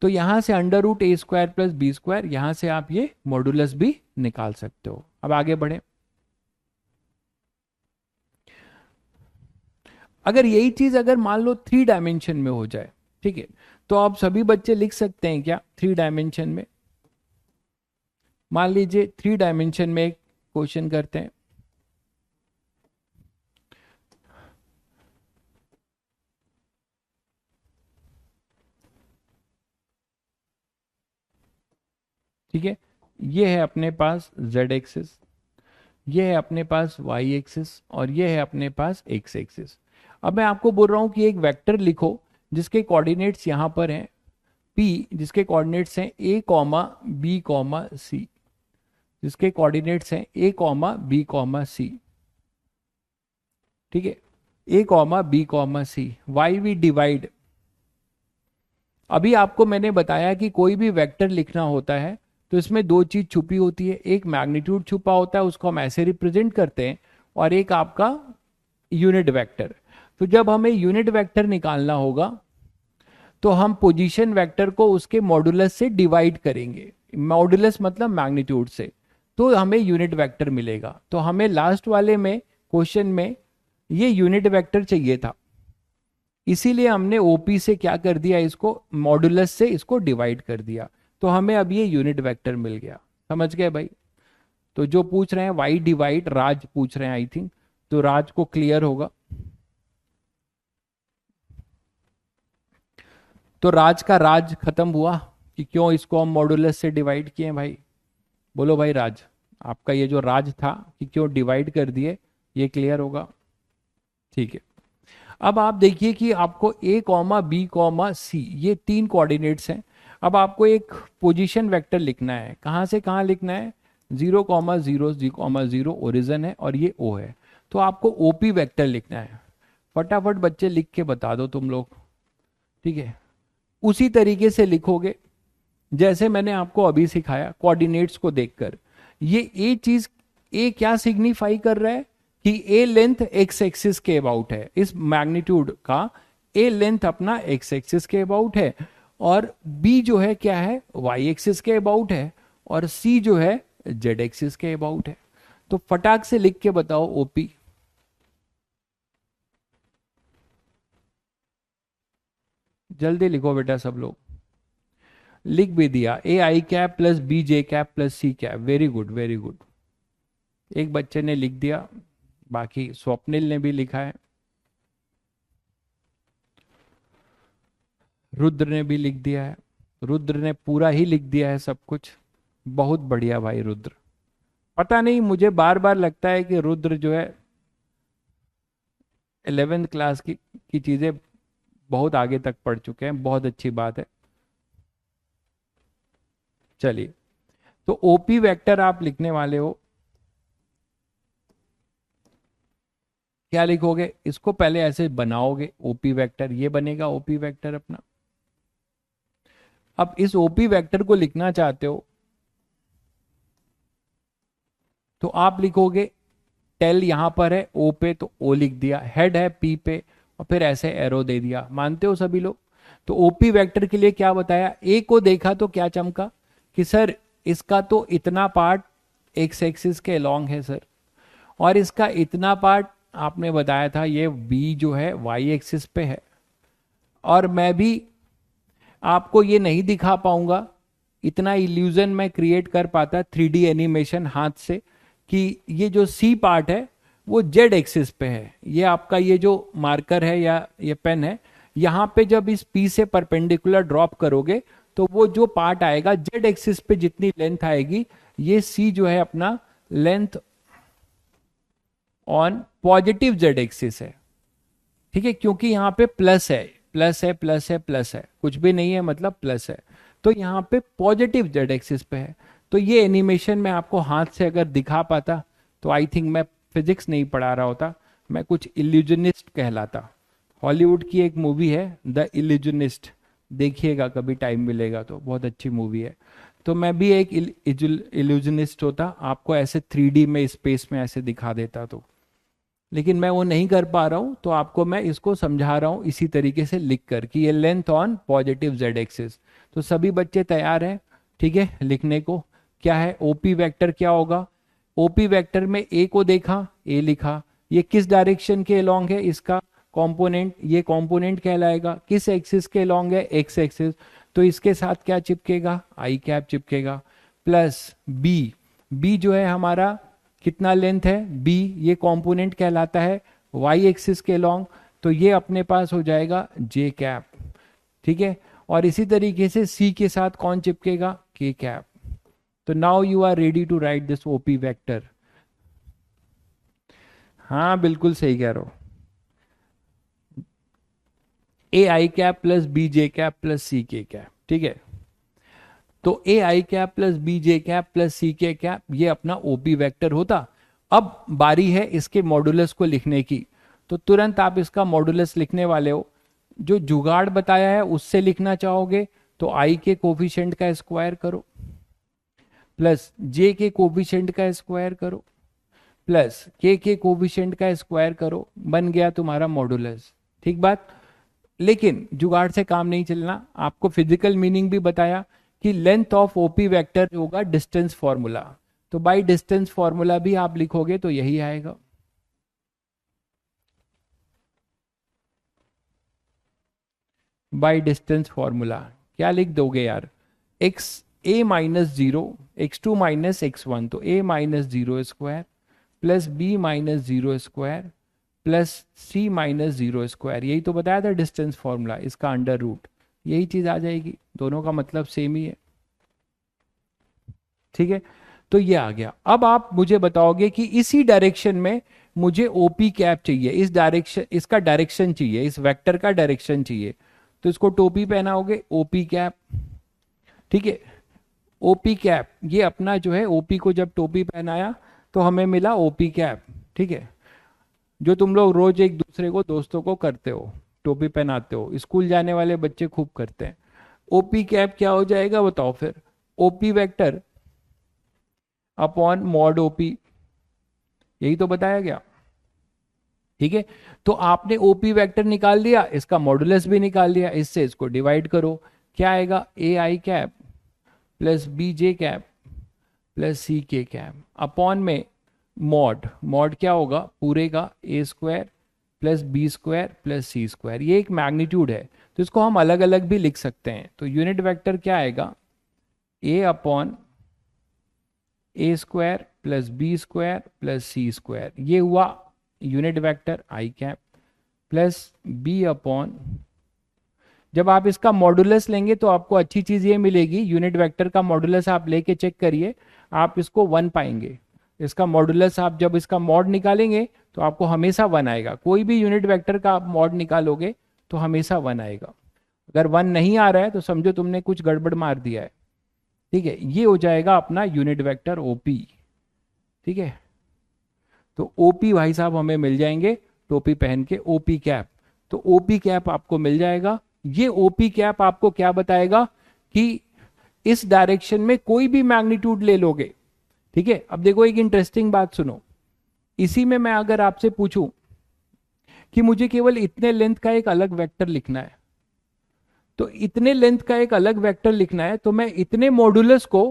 S1: तो यहां से under root A square plus B square, यहां से आप ये मॉडुलस भी निकाल सकते हो। अब आगे बढ़े। अगर यही चीज अगर मान लो 3 डायमेंशन में हो जाए, ठीक है, तो आप सभी बच्चे लिख सकते हैं क्या 3 डायमेंशन में? मान लीजिए 3 डायमेंशन में एक क्वेश्चन करते हैं। ठीक है, ये है अपने पास z एक्सिस, ये है अपने पास y एक्सिस, और ये है अपने पास x एक्सिस। अब मैं आपको बोल रहा हूं कि एक वेक्टर लिखो जिसके कोऑर्डिनेट्स यहां पर हैं p, जिसके कोऑर्डिनेट्स हैं a comma b comma c, जिसके कोऑर्डिनेट्स हैं a comma b comma c, ठीक है, a comma b comma c, y we divide. अभी आपको मैंने बताया कि कोई भी वेक्टर लिखना होता है तो इसमें दो चीज छुपी होती है, एक मैग्नीट्यूड छुपा होता है, उसको हम ऐसे रिप्रेजेंट करते हैं, और एक आपका यूनिट वेक्टर। तो जब हमें यूनिट वेक्टर निकालना होगा तो हम पोजीशन वेक्टर को उसके मॉडुलस से डिवाइड करेंगे, मॉडुलस मतलब मैग्नीट्यूड से, तो हमें यूनिट वेक्टर मिलेगा। तो हमें लास्ट वाले में क्वेश्चन में ये यूनिट वेक्टर चाहिए था, इसीलिए हमने ओपी से क्या कर दिया, इसको मॉडुलस से इसको डिवाइड कर दिया, तो हमें अब ये यूनिट वेक्टर मिल गया। समझ गए भाई? तो जो पूछ रहे हैं वाई डिवाइड, राज पूछ रहे हैं आई थिंक, तो राज को क्लियर होगा। तो राज का राज खत्म हुआ कि क्यों इसको हम मॉडुलस से डिवाइड किए भाई? बोलो भाई राज, आपका ये जो राज था कि क्यों डिवाइड कर दिए, ये क्लियर होगा? ठीक है। अब आप देखिए कि आपको a कॉमा बी कॉमा सी, ये 3 कोऑर्डिनेट्स हैं। अब आपको एक पोजीशन वेक्टर लिखना है, कहाँ से कहाँ लिखना है? 0,0,0,0 ओरिजन है और ये o है, तो आपको ओपी वेक्टर लिखना है। फटाफट बच्चे लिख के बता दो तुम लोग, ठीक है, उसी तरीके से लिखोगे जैसे मैंने आपको अभी सिखाया कोऑर्डिनेट्स को देखकर। ये ए चीज, ए क्या सिग्निफाई कर रहा है कि ए लेंथ एक्स एक्सिस के अबाउट है, इस मैग्नीट्यूड का ए लेंथ अपना एक्स एक्सिस के अबाउट है, और बी जो है क्या है, वाई एक्सिस के अबाउट है, और सी जो है जेड एक्सिस के अबाउट है। तो फटाक से लिख के बताओ ओपी। जल्दी लिखो बेटा सब लोग। लिख भी दिया, A I cap plus B J cap plus C cap, very good very good. एक बच्चे ने लिख दिया, बाकी स्वप्निल ने भी लिखा है, रुद्र ने भी लिख दिया है, रुद्र ने पूरा ही लिख दिया है सब कुछ। बहुत बढ़िया भाई रुद्र। पता नहीं, मुझे बार बार लगता है कि रुद्र जो है 11th क्लास की चीजें बहुत आगे तक पढ़ चुके हैं, बहुत अच्छी बात है। चलिए, तो ओपी वेक्टर आप लिखने वाले हो, क्या लिखोगे? इसको पहले ऐसे बनाओगे, ओपी वेक्टर ये बनेगा ओपी वेक्टर अपना। अब इस ओपी वेक्टर को लिखना चाहते हो तो आप लिखोगे, टेल यहां पर है ओ पे तो ओ लिख दिया, हेड है पी पे और फिर ऐसे एरो दे दिया। मानते हो सभी लोग? तो ओपी वेक्टर के लिए क्या बताया, ए को देखा तो क्या चमका कि सर इसका तो इतना पार्ट एक्स एक्सिस के अलोंग है सर, और इसका इतना पार्ट आपने बताया था ये बी जो है वाई एक्सिस पे है, और मैं भी आपको ये नहीं दिखा पाऊंगा, इतना इल्यूजन मैं क्रिएट कर पाता 3D एनिमेशन हाथ से कि ये जो सी पार्ट है वो जेड एक्सिस पे है। ये आपका ये जो मार्कर है या ये पेन है, यहां पे जब इस पी से परपेंडिकुलर ड्रॉप करोगे तो वो जो पार्ट आएगा जेड एक्सिस पे जितनी लेंथ आएगी, ये सी जो है अपना length on positive Z axis है, ठीक है, क्योंकि यहाँ पे प्लस है, प्लस है प्लस है प्लस है, कुछ भी नहीं है मतलब प्लस है, तो यहाँ पे पॉजिटिव जेड एक्सिस पे है। तो ये एनिमेशन मैं आपको हाथ से अगर दिखा पाता तो आई थिंक मैं फिजिक्स नहीं पढ़ा रहा होता, मैं कुछ इल्यूजनिस्ट कहलाता। हॉलीवुड की एक मूवी है द इल्यूजनिस्ट, देखिएगा कभी टाइम मिलेगा तो, बहुत अच्छी मूवी है। तो मैं भी एक इल्यूजनिस्ट होता, आपको ऐसे 3D में स्पेस में ऐसे दिखा देता। तो लेकिन मैं वो नहीं कर पा रहा हूं, तो आपको मैं इसको समझा रहा हूं इसी तरीके से लिख कर कि ये length on positive Z axis. तो सभी बच्चे तैयार हैं, ठीक है, लिखने को? क्या है ओपी वेक्टर, क्या होगा? ओपी वेक्टर में ए को देखा, ए लिखा, ये किस डायरेक्शन के अलोंग है, इसका कंपोनेंट, ये कंपोनेंट कहलाएगा, किस एक्सिस के अलोंग है, एक्स एक्सिस, तो इसके साथ क्या चिपकेगा, आई कैप चिपकेगा। प्लस बी, बी जो है हमारा कितना लेंथ है, बी ये कंपोनेंट कहलाता है वाई एक्सिस के लॉन्ग, तो ये अपने पास हो जाएगा जे कैप, ठीक है। और इसी तरीके से सी के साथ कौन चिपकेगा, के कैप। तो now you are ready to write this OP vector. हाँ बिल्कुल सही कह रहे हो, A I cap plus B J cap plus C K cap, ठीक है। तो A I cap plus B J cap plus C K cap ये अपना ओपी वेक्टर होता। अब बारी है इसके मॉडुलस को लिखने की, तो तुरंत आप इसका मॉडुलस लिखने वाले हो। जो जुगाड़ बताया है उससे लिखना चाहोगे तो आई के कोफिशिएंट का स्क्वायर करो, प्लस जे के कोफिशिएंट का स्क्वायर करो, प्लस के कोफिशिएंट का स्क्वायर करो, बन गया तुम्हारा मॉडुलस। ठीक बात। लेकिन जुगाड़ से काम नहीं चलना, आपको फिजिकल मीनिंग भी बताया कि लेंथ ऑफ ओपी वेक्टर होगा डिस्टेंस फॉर्मूला, तो बाय डिस्टेंस फॉर्मूला भी आप लिखोगे तो यही आएगा। बाय डिस्टेंस फॉर्मूला क्या लिख दोगे यार, X A minus zero, x2 minus x1, तो a minus zero square plus B minus zero square plus C minus zero square, यही तो बताया था डिस्टेंस फॉर्मूला, इसका अंडर रूट, यही चीज आ जाएगी, दोनों का मतलब सेम ही है, ठीक है। तो ये आ गया। अब आप मुझे बताओगे कि इसी डायरेक्शन में मुझे ओपी कैप चाहिए, इस डायरेक्शन, इसका डायरेक्शन चाहिए, इस वेक्टर का डायरेक्शन चाहिए, तो इसको टोपी पहनाओगे, ओपी कैप, ठीक है। ओपी कैप ये अपना जो है, ओपी को जब टोपी पहनाया तो हमें मिला ओपी कैप, ठीक है। जो तुम लोग रोज एक दूसरे को, दोस्तों को करते हो, टोपी पहनाते हो, स्कूल जाने वाले बच्चे खूब करते हैं। ओपी कैप क्या हो जाएगा बताओ फिर, OP vector upon mod OP, यही तो बताया गया, ठीक है। तो आपने ओपी वेक्टर निकाल दिया, इसका मॉडुलस भी निकाल दिया, इससे इसको डिवाइड करो, क्या आएगा, A I cap plus B J cap plus C K cap upon में मॉड, मॉड क्या होगा पूरे का, A square plus B square plus C square, ये एक मैग्नीट्यूड है, तो इसको हम अलग अलग भी लिख सकते हैं। तो यूनिट वेक्टर क्या आएगा, A upon A square plus B square plus C square, ये हुआ unit vector I cap, plus B upon, जब आप इसका मॉडुलस लेंगे तो आपको अच्छी चीज ये मिलेगी, यूनिट वेक्टर का मॉडुलस आप लेके चेक करिए, आप इसको 1 पाएंगे। इसका मॉडुलस आप जब इसका मॉड निकालेंगे तो आपको हमेशा 1 आएगा, कोई भी यूनिट वेक्टर का आप मॉड निकालोगे तो हमेशा 1 आएगा। अगर 1 नहीं आ रहा है तो समझो तुमने कुछ गड़बड़ मार दिया है, ठीक है। ये हो जाएगा अपना यूनिट वेक्टर ओपी, ठीक है। तो ओपी भाई साहब हमें मिल जाएंगे, टोपी पहन के ओपी कैप, तो ओपी कैप आपको मिल जाएगा। ये ओपी कैप आपको क्या बताएगा कि इस डायरेक्शन में कोई भी मैग्नीट्यूड ले लोगे, ठीक है। अब देखो एक इंटरेस्टिंग बात सुनो, इसी में मैं अगर आपसे पूछूं कि मुझे केवल इतने लेंथ का एक अलग वेक्टर लिखना है, तो इतने लेंथ का एक अलग वेक्टर लिखना है, तो मैं इतने मॉडुलस को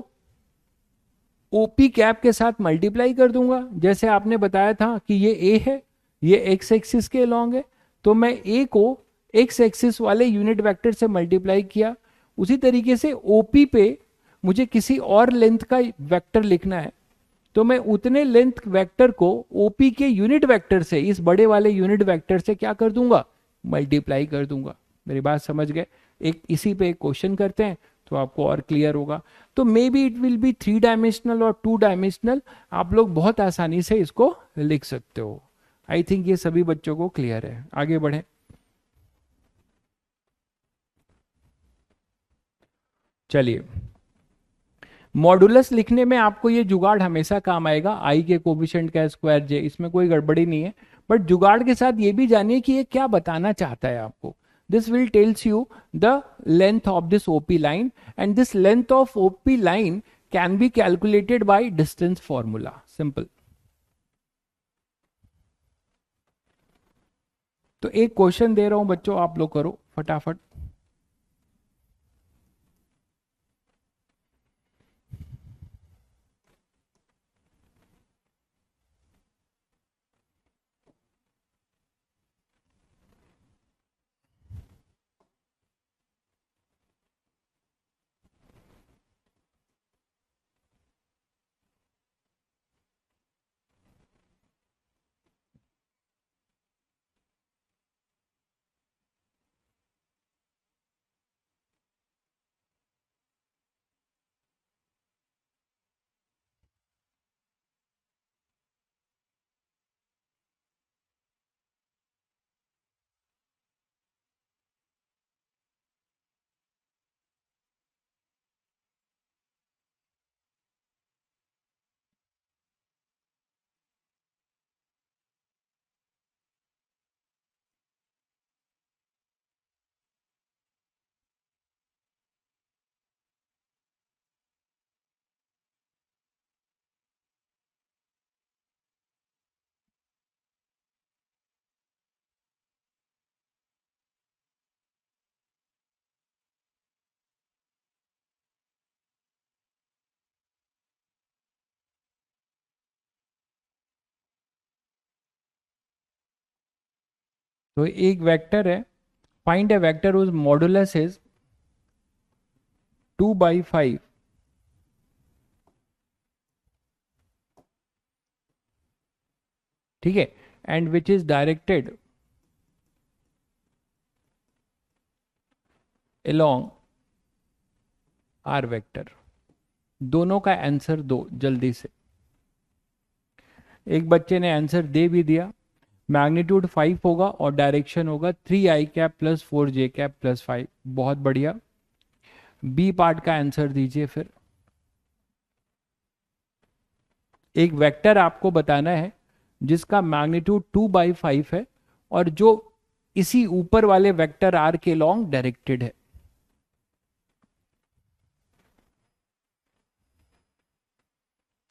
S1: ओपी कैप के साथ मल्टीप्लाई कर दूंगा, जैसे आपने बताया था कि ये ए है, ये एक्स एक्सिस के लॉन्ग है, तो मैं ए को एक्स एक्सिस वाले यूनिट वेक्टर से मल्टीप्लाई किया। उसी तरीके से ओपी पे मुझे किसी और लेंथ का वेक्टर लिखना है, तो मैं उतने लेंथ वेक्टर को ओपी के यूनिट वेक्टर से, इस बड़े वाले यूनिट वेक्टर से क्या कर दूंगा, मल्टीप्लाई कर दूंगा। मेरी बात समझ गए? एक इसी पे एक क्वेश्चन करते हैं तो आपको और क्लियर होगा। तो may be it will be 3 dimensional और 2 डायमेंशनल, आप लोग बहुत आसानी से इसको लिख सकते हो। आई थिंक ये सभी बच्चों को क्लियर है, आगे बढ़े। चलिए मॉडुलस लिखने में आपको ये जुगाड़ हमेशा काम आएगा, आई के कोफिशिएंट का स्क्वायर जे, इसमें कोई गड़बड़ी नहीं है। बट जुगाड़ के साथ ये भी जानिए कि ये क्या बताना चाहता है आपको। This will tells you the length of this OP line, and this length of OP line can be calculated by distance formula, simple. तो एक क्वेश्चन दे रहा हूं बच्चों, आप लोग करो फटाफट। तो एक वेक्टर है, find a vector whose modulus is 2/5, ठीक है, and which is directed along R vector. दोनों का आंसर दो जल्दी से। एक बच्चे ने आंसर दे भी दिया, मैग्नीट्यूड 5 होगा और डायरेक्शन होगा 3i cap plus 4j cap plus 5, बहुत बढ़िया। बी पार्ट का आंसर दीजिए फिर। एक वेक्टर आपको बताना है जिसका मैग्नीट्यूड 2/5 है और जो इसी ऊपर वाले वेक्टर आर के लॉन्ग डायरेक्टेड है।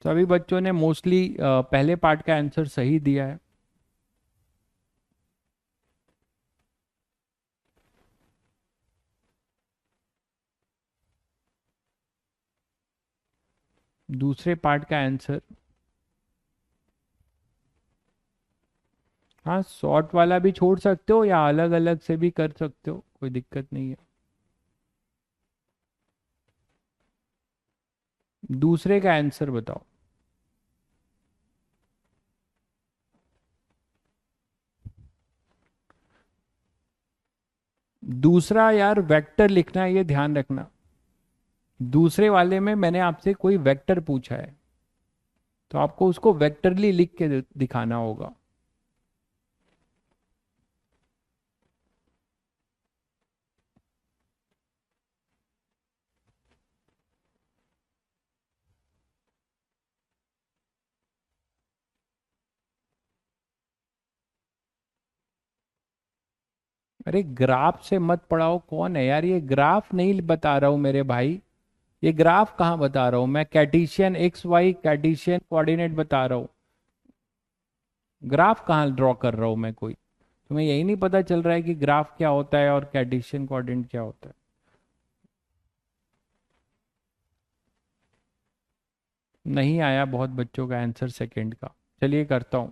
S1: सभी बच्चों ने मोस्टली पहले पार्ट का आंसर सही दिया है। दूसरे पार्ट का आंसर, हाँ शॉर्ट वाला भी छोड़ सकते हो या अलग अलग से भी कर सकते हो, कोई दिक्कत नहीं है। दूसरे का आंसर बताओ। दूसरा यार वेक्टर लिखना है, ये ध्यान रखना। दूसरे वाले में मैंने आपसे कोई वेक्टर पूछा है तो आपको उसको वेक्टरली लिख के दिखाना होगा। अरे ग्राफ से मत पढ़ाओ, कौन है यार ये, ग्राफ नहीं बता रहा हूं मेरे भाई। ये ग्राफ कहाँ बता रहा हूं मैं, Cartesian X Y Cartesian coordinate बता रहा हूँ। ग्राफ कहाँ ड्रॉ कर रहा हूं मैं कोई। तुम्हें यही नहीं पता चल रहा है कि ग्राफ क्या होता है और कार्टेशियन कोऑर्डिनेट क्या होता है। नहीं आया बहुत बच्चों का आंसर सेकंड का। चलिए करता हूं।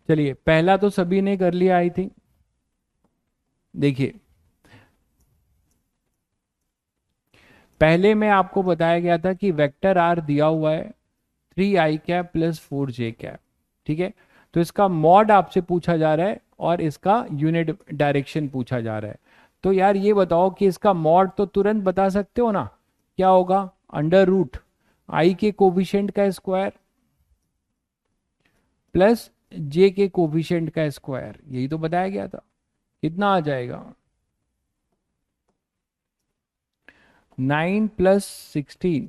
S1: चलिए पहला तो सभी ने कर लिया आई थिंक। देखिए पहले में आपको बताया गया था कि वेक्टर आर दिया हुआ है 3i cap plus 4j cap, ठीक है। तो इसका मॉड आपसे पूछा जा रहा है और इसका यूनिट डायरेक्शन पूछा जा रहा है। तो यार ये बताओ कि इसका मॉड तो तुरंत बता सकते हो ना, क्या होगा, अंडर रूट आई के कोफिशिएंट का स्क्वायर प्लस जे के कोफिशिएंट का स्क्वायर, यही तो बताया गया था। कितना आ जाएगा, 9 + 16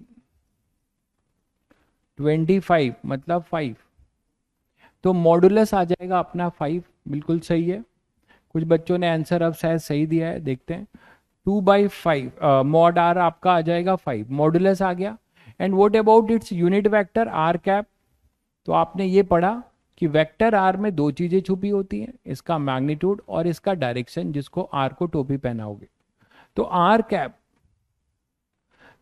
S1: 25 मतलब 5, तो मॉडुलस आ जाएगा अपना 5। बिल्कुल सही है। कुछ बच्चों ने आंसर अब शायद सही दिया है, देखते हैं। 2/5 मॉड आर आपका आ जाएगा 5, मॉडुलस आ गया। And what about its unit vector R cap? तो आपने ये पढ़ा कि वेक्टर आर में दो चीजें छुपी होती हैं, इसका मैग्नीट्यूड और इसका डायरेक्शन, जिसको आर को टोपी पहनाओगे। तो आर कैप,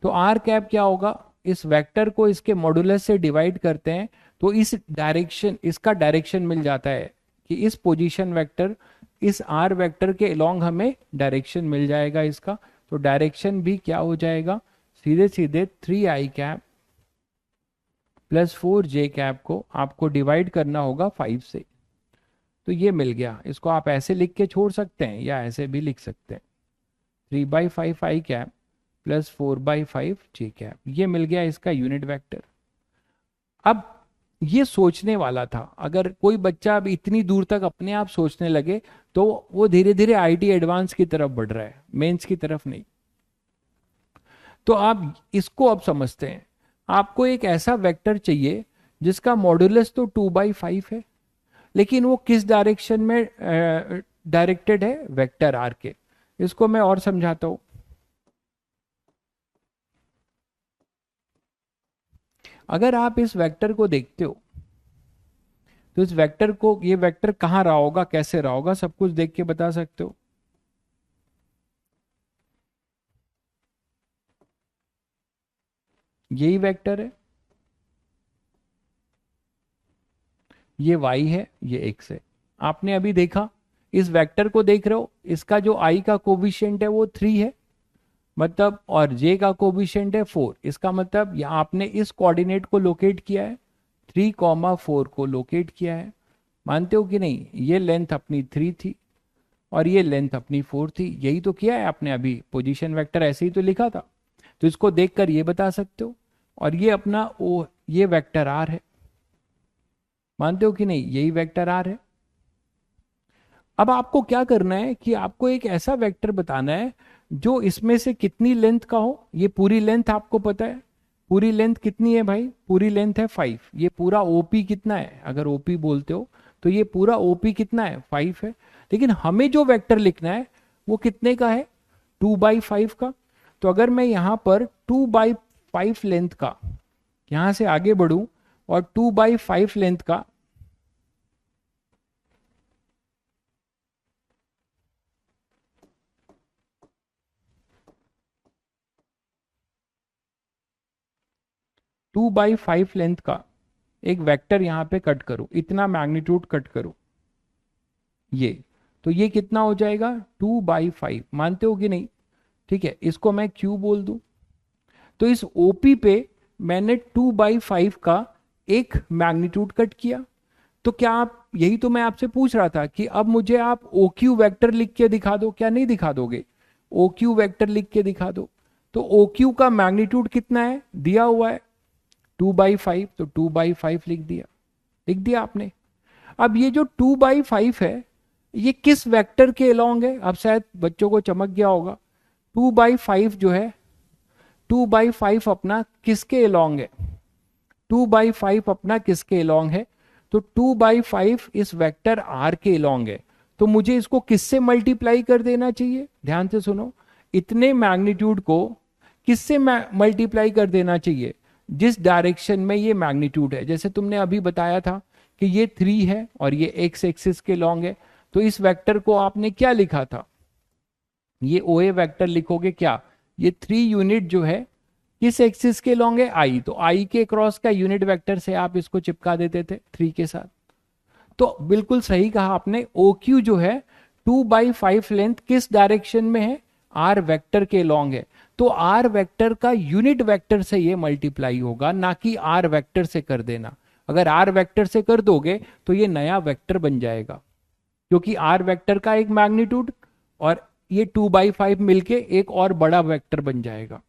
S1: तो आर कैप क्या होगा? इस वेक्टर को इसके मॉडुलस से डिवाइड करते हैं तो इस डायरेक्शन, इसका डायरेक्शन मिल जाता है कि इस पोजीशन वेक्टर, इस आर वेक्टर के अलोंग हमें डायरेक्शन मिल जाएगा इसका। तो डायरेक्शन भी क्या हो जाएगा? सीधे सीधे 3i cap plus 4j cap को आपको डिवाइड करना होगा 5 से। तो ये मिल गया। इसको आप ऐसे लिख के छोड़ सकते हैं या ऐसे भी लिख सकते हैं, 3/5i cap plus 4/5j cap. ये मिल गया इसका यूनिट वेक्टर। अब ये सोचने वाला था, अगर कोई बच्चा अब इतनी दूर तक अपने आप सोचने लगे तो वो धीरे धीरे आईटी एडवांस की तरफ बढ़ रहा है, मेंस की तरफ नहीं। तो आप इसको अब समझते हैं। आपको एक ऐसा वेक्टर चाहिए जिसका मॉड्यूलस तो 2/5 है, लेकिन वो किस डायरेक्शन में डायरेक्टेड है? वेक्टर आर के। इसको मैं और समझाता हूं। अगर आप इस वेक्टर को देखते हो तो इस वेक्टर को, ये वेक्टर कहाँ रहा होगा, कैसे रहा होगा, सब कुछ देख के बता सकते हो। यही वेक्टर है, ये y है, ये x है। आपने अभी देखा, इस वेक्टर को देख रहे हो, इसका जो i का कोविशिएंट है वो 3 है, मतलब, और j का कोविशिएंट है 4। इसका मतलब यहाँ आपने इस कोऑर्डिनेट को लोकेट किया है, 3,4 को लोकेट किया है। मानते हो कि नहीं? ये लेंथ अपनी 3 थी और ये लेंथ अपनी 4 थी। यही तो किया है आपने अभी, पोजीशन वेक्टर ऐसे ही तो लिखा था। तो इसको देखकर ये बता सकते हो। और ये अपना ओ, ये वेक्टर आर है। मानते हो कि नहीं? यही वेक्टर आर है। अब आपको क्या करना है कि आपको एक ऐसा वेक्टर बताना है जो इसमें से कितनी लेंथ का हो। ये पूरी लेंथ आपको पता है, पूरी लेंथ कितनी है भाई? पूरी लेंथ है 5। ये पूरा ओपी कितना है? अगर ओपी बोलते हो तो ये पूरा ओपी कितना है? 5 है। लेकिन हमें जो वेक्टर लिखना है वो कितने का है? 2/5 का। तो अगर मैं यहां पर 2/5 लेंथ का यहां से आगे बढ़ूं और 2/5 लेंथ का 2/5 लेंथ का एक वेक्टर यहां पे कट करूं, इतना मैग्नीट्यूड कट करूं, ये, तो ये कितना हो जाएगा? 2/5। मानते हो कि नहीं? ठीक है, इसको मैं क्यू बोल दूं। तो इस ओपी पे मैंने 2/5 का एक मैग्नीट्यूड कट किया। तो क्या आप, यही तो मैं आपसे पूछ रहा था कि अब मुझे आप ओ क्यू वैक्टर लिख के दिखा दो, क्या नहीं दिखा दोगे? ओ क्यू वैक्टर लिख के दिखा दो। तो ओ क्यू का मैग्नीट्यूड कितना है? दिया हुआ है 2/5, तो 2/5 लिख दिया, लिख दिया आपने। अब ये जो 2/5 है, ये किस वेक्टर के अलोंग है? अब शायद बच्चों को चमक गया होगा। 2/5 जो है, 2/5 अपना किसके अलोंग है? 2/5 अपना किसके अलोंग है? तो 2/5 इस वेक्टर आर के अलोंग है। तो मुझे इसको किससे मल्टीप्लाई कर देना चाहिए? ध्यान से सुनो, इतने मैग्नीट्यूड को किससे मल्टीप्लाई कर देना चाहिए? जिस डायरेक्शन में ये मैग्नीट्यूड है। जैसे तुमने अभी बताया था कि ये 3 है और ये एक्स एक्सिस के लॉन्ग है, तो इस वेक्टर को आपने क्या लिखा था? ये ओ ए वेक्टर लिखोगे क्या? ये 3 यूनिट जो है किस एक्सिस के लॉन्ग है? आई। तो आई के क्रॉस का यूनिट वेक्टर से आप इसको चिपका देते थे 3 के साथ। तो बिल्कुल सही कहा आपने, ओ क्यू जो है 2/5 लेंथ किस डायरेक्शन में है? आर वेक्टर के लॉन्ग है। तो आर वेक्टर का यूनिट वेक्टर से ये मल्टीप्लाई होगा, ना कि आर वेक्टर से कर देना। अगर आर वेक्टर से कर दोगे तो ये नया वेक्टर बन जाएगा, क्योंकि आर वेक्टर का एक मैग्नीट्यूड और ये 2/5 मिलके एक और बड़ा वेक्टर बन जाएगा।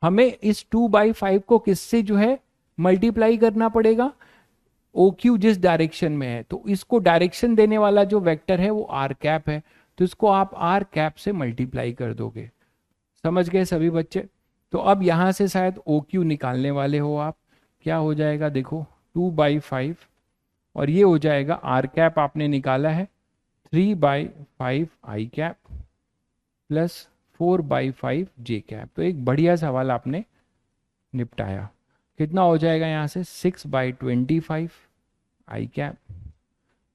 S1: हमें इस 2/5 को किससे जो है मल्टीप्लाई करना पड़ेगा? ओ क्यू जिस डायरेक्शन में है, तो इसको डायरेक्शन देने वाला जो वेक्टर है वो आर कैप है। तो इसको आप आर कैप से मल्टीप्लाई कर दोगे। समझ गए सभी बच्चे? तो अब यहां से शायद ओ क्यू निकालने वाले हो आप क्या हो जाएगा देखो, 2/5, और ये हो जाएगा आर कैप आपने निकाला है 3/5 आई कैप प्लस 4/5 जे कैप। तो एक बढ़िया सवाल आपने निपटाया। कितना हो जाएगा यहाँ से, 6/25 आई कैप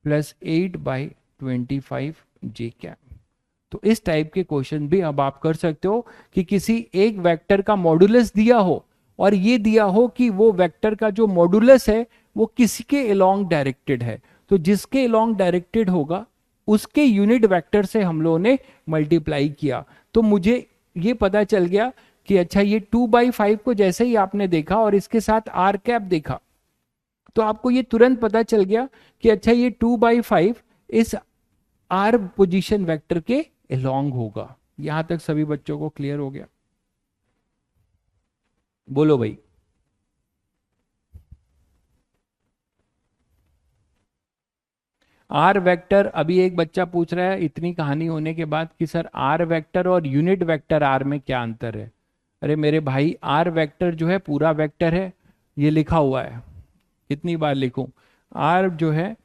S1: प्लस 8/25 जे कैप। तो इस टाइप के क्वेश्चन भी अब आप कर सकते हो कि किसी एक वेक्टर का मॉडुलस दिया हो और ये दिया हो कि वो वेक्टर का जो मॉडुलस है वो किसके अलोंग डायरेक्टेड है। तो जिसके अलोंग डायरेक्टेड होगा उसके यूनिट वेक्टर से हम लोगों ने मल्टीप्लाई किया। तो मुझे ये पता चल गया कि अच्छा ये 2/5 को जैसे ही आपने देखा और इसके साथ आर कैप देखा तो आपको ये तुरंत पता चल गया कि अच्छा ये 2/5 इस आर पोजीशन वेक्टर के अलोंग होगा। यहां तक सभी बच्चों को क्लियर हो गया? बोलो भाई। आर वेक्टर, अभी एक बच्चा पूछ रहा है इतनी कहानी होने के बाद कि सर आर वेक्टर और यूनिट वेक्टर आर में क्या अंतर है। अरे मेरे भाई, आर वेक्टर जो है पूरा वेक्टर है, ये लिखा हुआ है, कितनी बार लिखूं। आर जो है,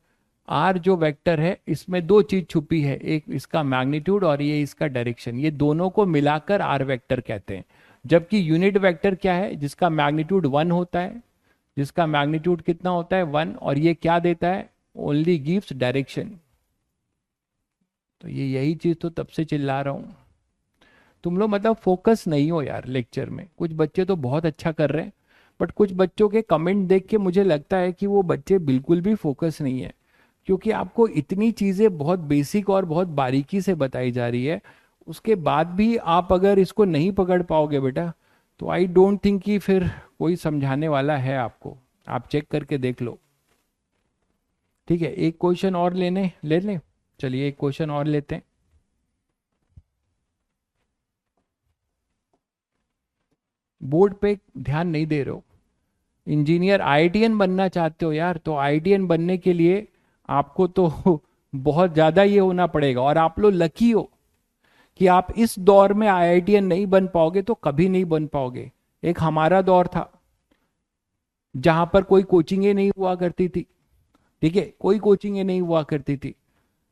S1: आर जो वेक्टर है इसमें दो चीज छुपी है, एक इसका मैग्नीट्यूड और ये इसका डायरेक्शन, ये दोनों को मिलाकर आर वेक्टर कहते हैं। जबकि यूनिट वेक्टर क्या है, जिसका मैग्नीट्यूड 1 होता है, जिसका मैग्नीट्यूड कितना होता है 1, और ये क्या देता है, ओनली गिव्स डायरेक्शन। तो ये यही चीज तो तब से चिल्ला रहा हूं। तुम लोग मतलब फोकस नहीं हो यार लेक्चर में। कुछ बच्चे तो बहुत अच्छा कर रहे हैं, बट कुछ बच्चों के कमेंट देख के मुझे लगता है कि वो बच्चे बिल्कुल भी फोकस नहीं है, क्योंकि आपको इतनी चीजें बहुत बेसिक और बहुत बारीकी से बताई जा रही है, उसके बाद भी आप अगर इसको नहीं पकड़ पाओगे बेटा, तो आई डोंट थिंक कि फिर कोई समझाने वाला है आपको। आप चेक करके देख लो। ठीक है, एक क्वेश्चन और ले लें। चलिए एक क्वेश्चन और लेते हैं। बोर्ड पे ध्यान नहीं दे रहे हो। इंजीनियर आईआईटीएन बनना चाहते हो यार, तो आईआईटीएन बनने के लिए आपको तो बहुत ज्यादा ये होना पड़ेगा, और आप लोग लकी हो कि आप इस दौर में आईआईटीएन नहीं बन पाओगे तो कभी नहीं बन पाओगे। एक हमारा दौर था जहां पर कोई कोचिंगें नहीं हुआ करती थी। ठीक है, कोई कोचिंगें नहीं हुआ करती थी।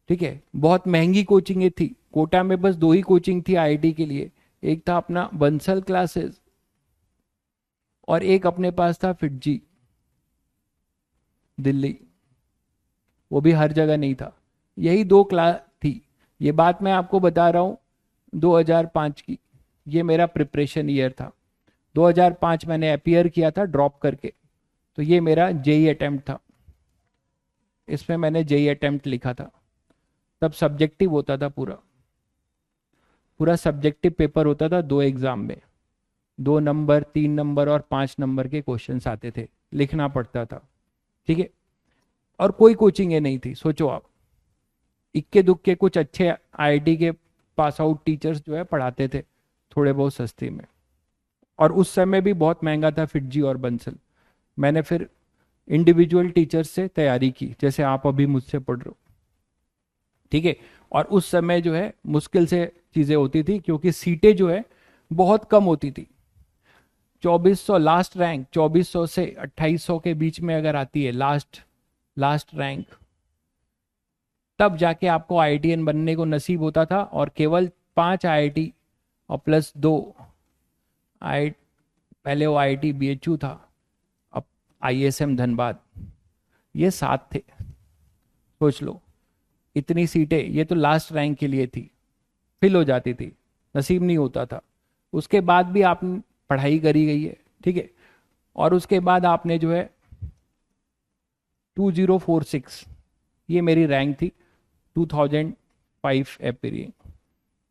S1: ठीक है, बहुत महंगी कोचिंगें थी। कोटा में बस दो ही कोचिंग थी आईआईटी के लिए, एक था अपना बंसल क्लासेस और एक अपने पास था फिटजी दिल्ली, वो भी हर जगह नहीं था। यही दो क्लास थी। ये बात मैं आपको बता रहा हूँ 2005 की। ये मेरा प्रिपरेशन ईयर था। 2005 मैंने अपियर किया था ड्रॉप करके, तो ये मेरा जेई अटेम्प्ट था। इसमें मैंने जेई अटेम्प्ट लिखा था। तब सब्जेक्टिव होता था, पूरा पूरा सब्जेक्टिव पेपर होता था। दो एग्जाम में 2 नंबर, 3 नंबर और 5 नंबर के क्वेश्चंस आते थे, लिखना पड़ता था। ठीक है, और कोई कोचिंग ये नहीं थी। सोचो आप, इक्के दुक्के कुछ अच्छे आईआईटी के पास आउट टीचर्स जो है पढ़ाते थे थोड़े बहुत सस्ते में, और उस समय भी बहुत महंगा था फिटजी और बंसल। मैंने फिर इंडिविजुअल टीचर्स से तैयारी की, जैसे आप अभी मुझसे पढ़ रहे हो। ठीक है, और उस समय जो है मुश्किल से चीजें होती थी, क्योंकि सीटें जो है बहुत कम होती थी। 2400 लास्ट रैंक, 2400 से 2800 के बीच में अगर आती है लास्ट लास्ट रैंक, तब जाके आपको आईआईटीएन बनने को नसीब होता था। और केवल 5 आईआईटी और प्लस 2 आई, पहले वो आईआईटी बीएचयू था, अब आईएसएम धनबाद, ये 7 थे। सोच लो, इतनी सीटें, ये तो लास्ट रैंक के लिए थी, फिल हो जाती थी, नसीब नहीं होता था। उसके बाद भी आप पढ़ाई करी गई है। ठीक है, और उसके बाद आपने जो है 2046, ये मेरी रैंक थी 2005 एपीरी,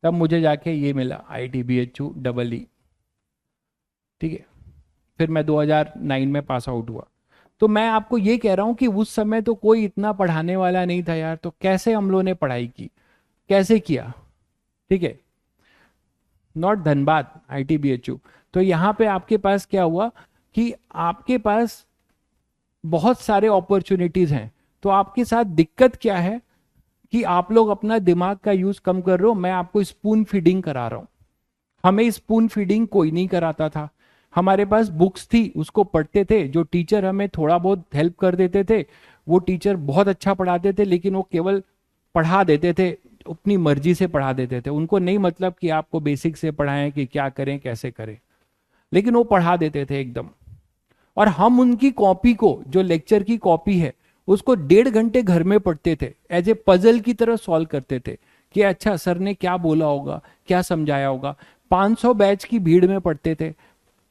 S1: तब मुझे जाके ये मिला आईआईटी बीएचयू डबल ई। ठीक है, फिर मैं 2009 में पास आउट हुआ। तो मैं आपको ये कह रहा हूं कि उस समय तो कोई इतना पढ़ाने वाला नहीं था यार, तो कैसे हम लोगों ने पढ़ाई की, कैसे किया। ठीक है, नॉट धनबाद, आईआईटी बीएचयू। तो यहाँ पे आपके पास क्या हुआ कि आपके पास बहुत सारे अपॉर्चुनिटीज हैं, तो आपके साथ दिक्कत क्या है कि आप लोग अपना दिमाग का यूज कम कर रहे हो। मैं आपको स्पून फीडिंग करा रहा हूं। हमें स्पून फीडिंग कोई नहीं कराता था। हमारे पास बुक्स थी, उसको पढ़ते थे, जो टीचर हमें थोड़ा बहुत हेल्प कर देते थे, वो टीचर बहुत अच्छा पढ़ाते थे, लेकिन वो केवल पढ़ा देते थे, अपनी मर्जी से पढ़ा देते थे, उनको नहीं मतलब कि आपको बेसिक से पढ़ाएं कि क्या करें कैसे करें, लेकिन वो पढ़ा देते थे एकदम। और हम उनकी कॉपी को, जो लेक्चर की कॉपी है, उसको 1.5 घंटे घर में पढ़ते थे, एज ए पजल की तरह सॉल्व करते थे कि अच्छा सर ने क्या बोला होगा, क्या समझाया होगा। 500 बैच की भीड़ में पढ़ते थे,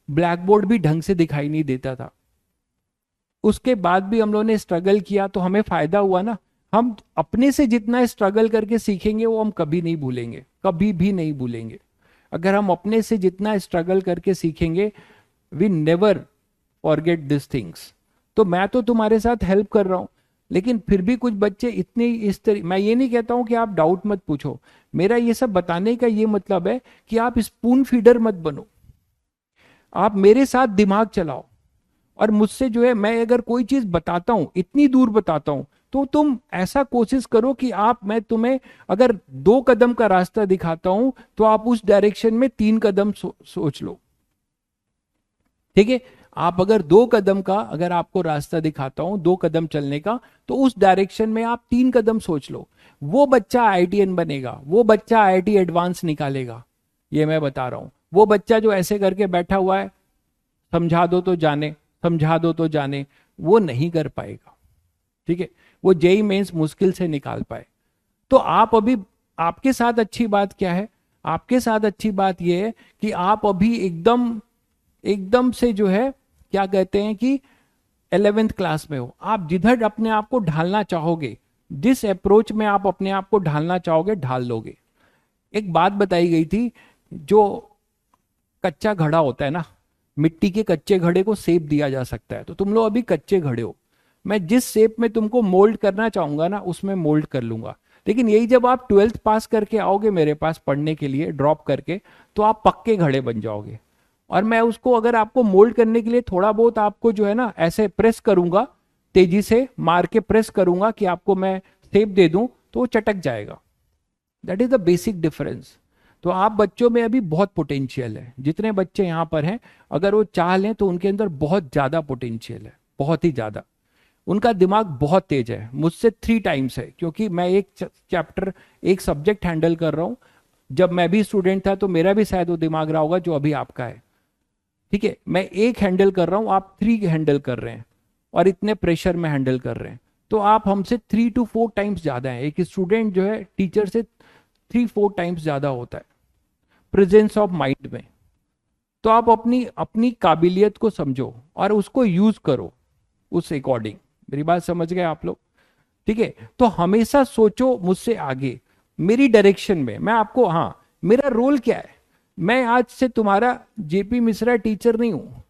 S1: ब्लैक बोर्ड भी ढंग से दिखाई नहीं देता था। उसके बाद भी हम लोगों ने स्ट्रगल किया तो हमें फायदा हुआ ना। हम अपने से जितना स्ट्रगल करके सीखेंगे वो हम कभी नहीं भूलेंगे, कभी भी नहीं भूलेंगे। अगर हम अपने से जितना स्ट्रगल करके सीखेंगे, we never forget this things. तो मैं तो तुम्हारे साथ हेल्प कर रहा हूं, लेकिन फिर भी कुछ बच्चे इतने इस तरह, मैं ये नहीं कहता हूं कि आप डाउट मत पूछो, मेरा ये सब बताने का ये मतलब है कि आप स्पून फीडर मत बनो, आप मेरे साथ दिमाग चलाओ। और मुझसे जो है, मैं अगर कोई चीज बताता हूं, इतनी दूर बताता हूं, तो तुम ऐसा कोशिश करो कि आप, मैं तुम्हें अगर 2 कदम का रास्ता दिखाता हूं, तो आप उस डायरेक्शन में 3 कदम सोच लो। ठीक है, आप अगर 2 कदम का, अगर आपको रास्ता दिखाता हूं 2 कदम चलने का, तो उस डायरेक्शन में आप 3 कदम सोच लो। वो बच्चा आईआईटीएन बनेगा, वो बच्चा आईआईटी एडवांस निकालेगा, ये मैं बता रहा हूं। वो बच्चा जो ऐसे करके बैठा हुआ है, समझा दो तो जाने, समझा दो तो जाने, वो नहीं कर पाएगा। ठीक है, वो जेई मेंस मुश्किल से निकाल पाए। तो आप अभी, आपके साथ अच्छी बात क्या है, आपके साथ अच्छी बात यह है कि आप अभी एकदम एकदम से जो है, क्या कहते हैं कि 11th क्लास में हो। आप जिधर अपने आप को ढालना चाहोगे, जिस अप्रोच में आप अपने आप को ढालना चाहोगे, ढाल लोगे। एक बात बताई गई थी, जो कच्चा घड़ा होता है ना, मिट्टी के कच्चे घड़े को शेप दिया जा सकता है, तो तुम लोग अभी कच्चे घड़े हो। मैं जिस शेप में तुमको मोल्ड करना चाहूंगा ना, उसमें मोल्ड कर लूंगा। लेकिन यही जब आप 12th पास करके आओगे मेरे पास पढ़ने के लिए, ड्रॉप करके, तो आप पक्के घड़े बन जाओगे। और मैं उसको, अगर आपको मोल्ड करने के लिए थोड़ा बहुत आपको जो है ना ऐसे प्रेस करूंगा, तेजी से मार के प्रेस करूंगा कि आपको मैं शेप दे दूं, तो वो चटक जाएगा। That is the basic difference. तो आप बच्चों में अभी बहुत पोटेंशियल है, जितने बच्चे यहाँ पर हैं, अगर वो चाह लें तो उनके अंदर बहुत ज्यादा पोटेंशियल है, बहुत ही ज्यादा। उनका दिमाग बहुत तेज है, मुझसे 3 टाइम्स है, क्योंकि मैं एक चैप्टर, एक सब्जेक्ट हैंडल कर रहा हूँ। जब मैं भी स्टूडेंट था तो मेरा भी शायद वो दिमाग रहा होगा जो अभी आपका है। ठीक है, मैं एक हैंडल कर रहा हूं, आप 3 हैंडल कर रहे हैं, और इतने प्रेशर में हैंडल कर रहे हैं। तो आप हमसे 3 to 4 टाइम्स ज्यादा हैं। एक स्टूडेंट जो है टीचर से 3-4 टाइम्स ज्यादा होता है प्रेजेंस ऑफ माइंड में। तो आप अपनी अपनी काबिलियत को समझो और उसको यूज करो उस अकॉर्डिंग। मेरी बात समझ गए आप लोग? ठीक है, तो हमेशा सोचो मुझसे आगे, मेरी डायरेक्शन में। मैं आपको, हाँ, मेरा रोल क्या है, मैं आज से तुम्हारा जेपी मिश्रा टीचर नहीं हूं।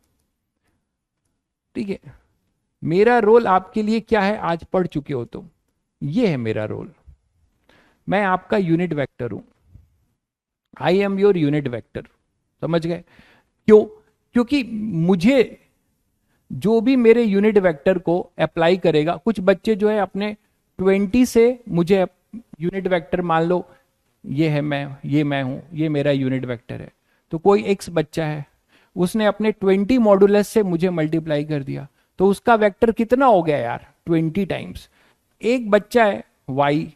S1: ठीक है, मेरा रोल आपके लिए क्या है, आज पढ़ चुके हो तुम, ये है मेरा रोल। मैं आपका यूनिट वेक्टर हूं, I am your unit vector. समझ गए? क्यों? क्योंकि मुझे, जो भी मेरे यूनिट वेक्टर को अप्लाई करेगा, कुछ बच्चे जो है अपने 20 से मुझे यूनिट वेक्टर मान लो, ये है मैं, ये मैं हूं, ये मेरा यूनिट वेक्टर है। तो कोई एक्स बच्चा है, उसने अपने 20 मॉडुलस से मुझे मल्टीप्लाई कर दिया, तो उसका वेक्टर कितना हो गया यार? 20 टाइम्स। एक बच्चा है वाई,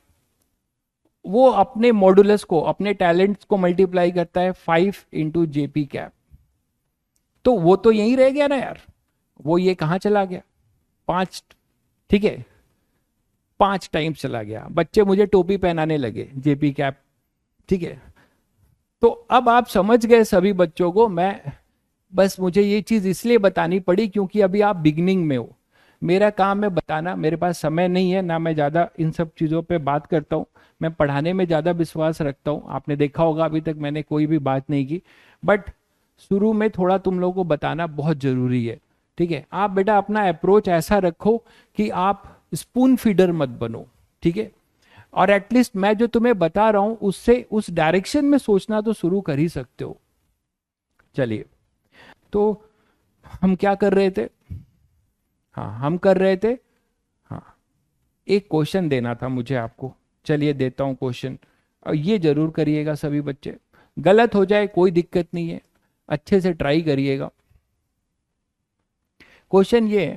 S1: वो अपने मॉडुलस को, अपने टैलेंट्स को मल्टीप्लाई करता है 5 × JP कैप। तो वो तो यहीं रह गया ना यार, वो ये कहां चला गया? 5। ठीक है, 5 टाइम्स चला गया। बच्चे मुझे टोपी पहनाने लगे, जेपी कैप। ठीक है, तो अब आप समझ गए सभी बच्चों को। मैं बस, मुझे ये चीज इसलिए बतानी पड़ी क्योंकि अभी आप बिगनिंग में हो। मेरा काम है बताना, मेरे पास समय नहीं है ना, मैं ज्यादा इन सब चीजों पे बात करता हूँ। मैं पढ़ाने में ज्यादा विश्वास रखता हूँ, आपने देखा होगा अभी तक मैंने कोई भी बात नहीं की। बट शुरू में थोड़ा तुम लोगों को बताना बहुत जरूरी है। ठीक है, आप बेटा अपना अप्रोच ऐसा रखो कि आप स्पून फीडर मत बनो। ठीक है, और एटलीस्ट मैं जो तुम्हें बता रहा हूं उससे, उस डायरेक्शन में सोचना तो शुरू कर ही सकते हो। चलिए, तो हम क्या कर रहे थे? हाँ, हम कर रहे थे, हाँ, एक क्वेश्चन देना था मुझे आपको। चलिए देता हूं क्वेश्चन, और ये जरूर करिएगा सभी बच्चे। गलत हो जाए कोई दिक्कत नहीं है, अच्छे से ट्राई करिएगा। क्वेश्चन ये है,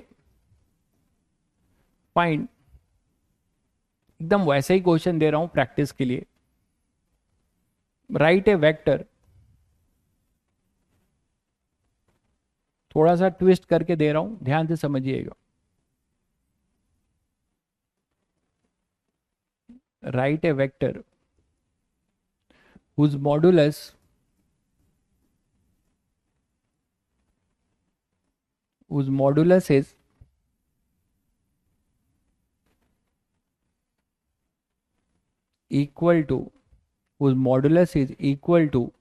S1: फाइंड, एकदम वैसे ही क्वेश्चन दे रहा हूं प्रैक्टिस के लिए, राइट ए वेक्टर, थोड़ा सा ट्विस्ट करके दे रहा हूं, ध्यान से समझिएगा। Right a vector whose modulus is equal to, whose modulus is equal to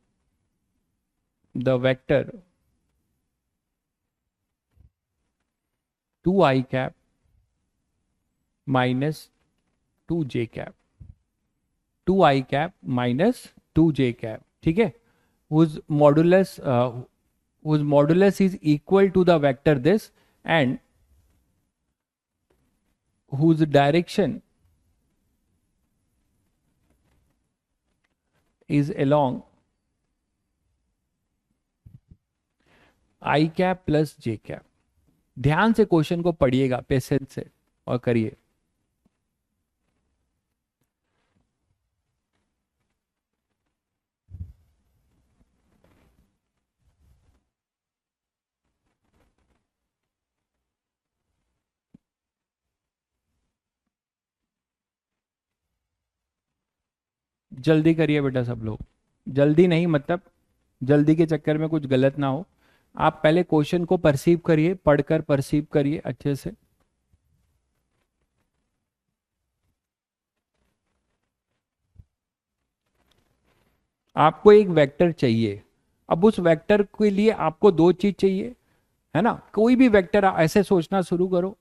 S1: the vector 2i cap minus 2j cap, 2i cap minus 2j cap, ठीक है, whose modulus is equal to the vector this and whose direction is along i cap plus j cap। ध्यान से question को पढ़िएगा, patience से और करिए। जल्दी करिए बेटा सब लोग, जल्दी नहीं मतलब जल्दी के चक्कर में कुछ गलत ना हो। आप पहले क्वेश्चन को परसीव करिए, पढ़कर परसीव करिए अच्छे से। आपको एक वेक्टर चाहिए, अब उस वेक्टर के लिए आपको दो चीज चाहिए, है ना। कोई भी वेक्टर ऐसे सोचना शुरू करो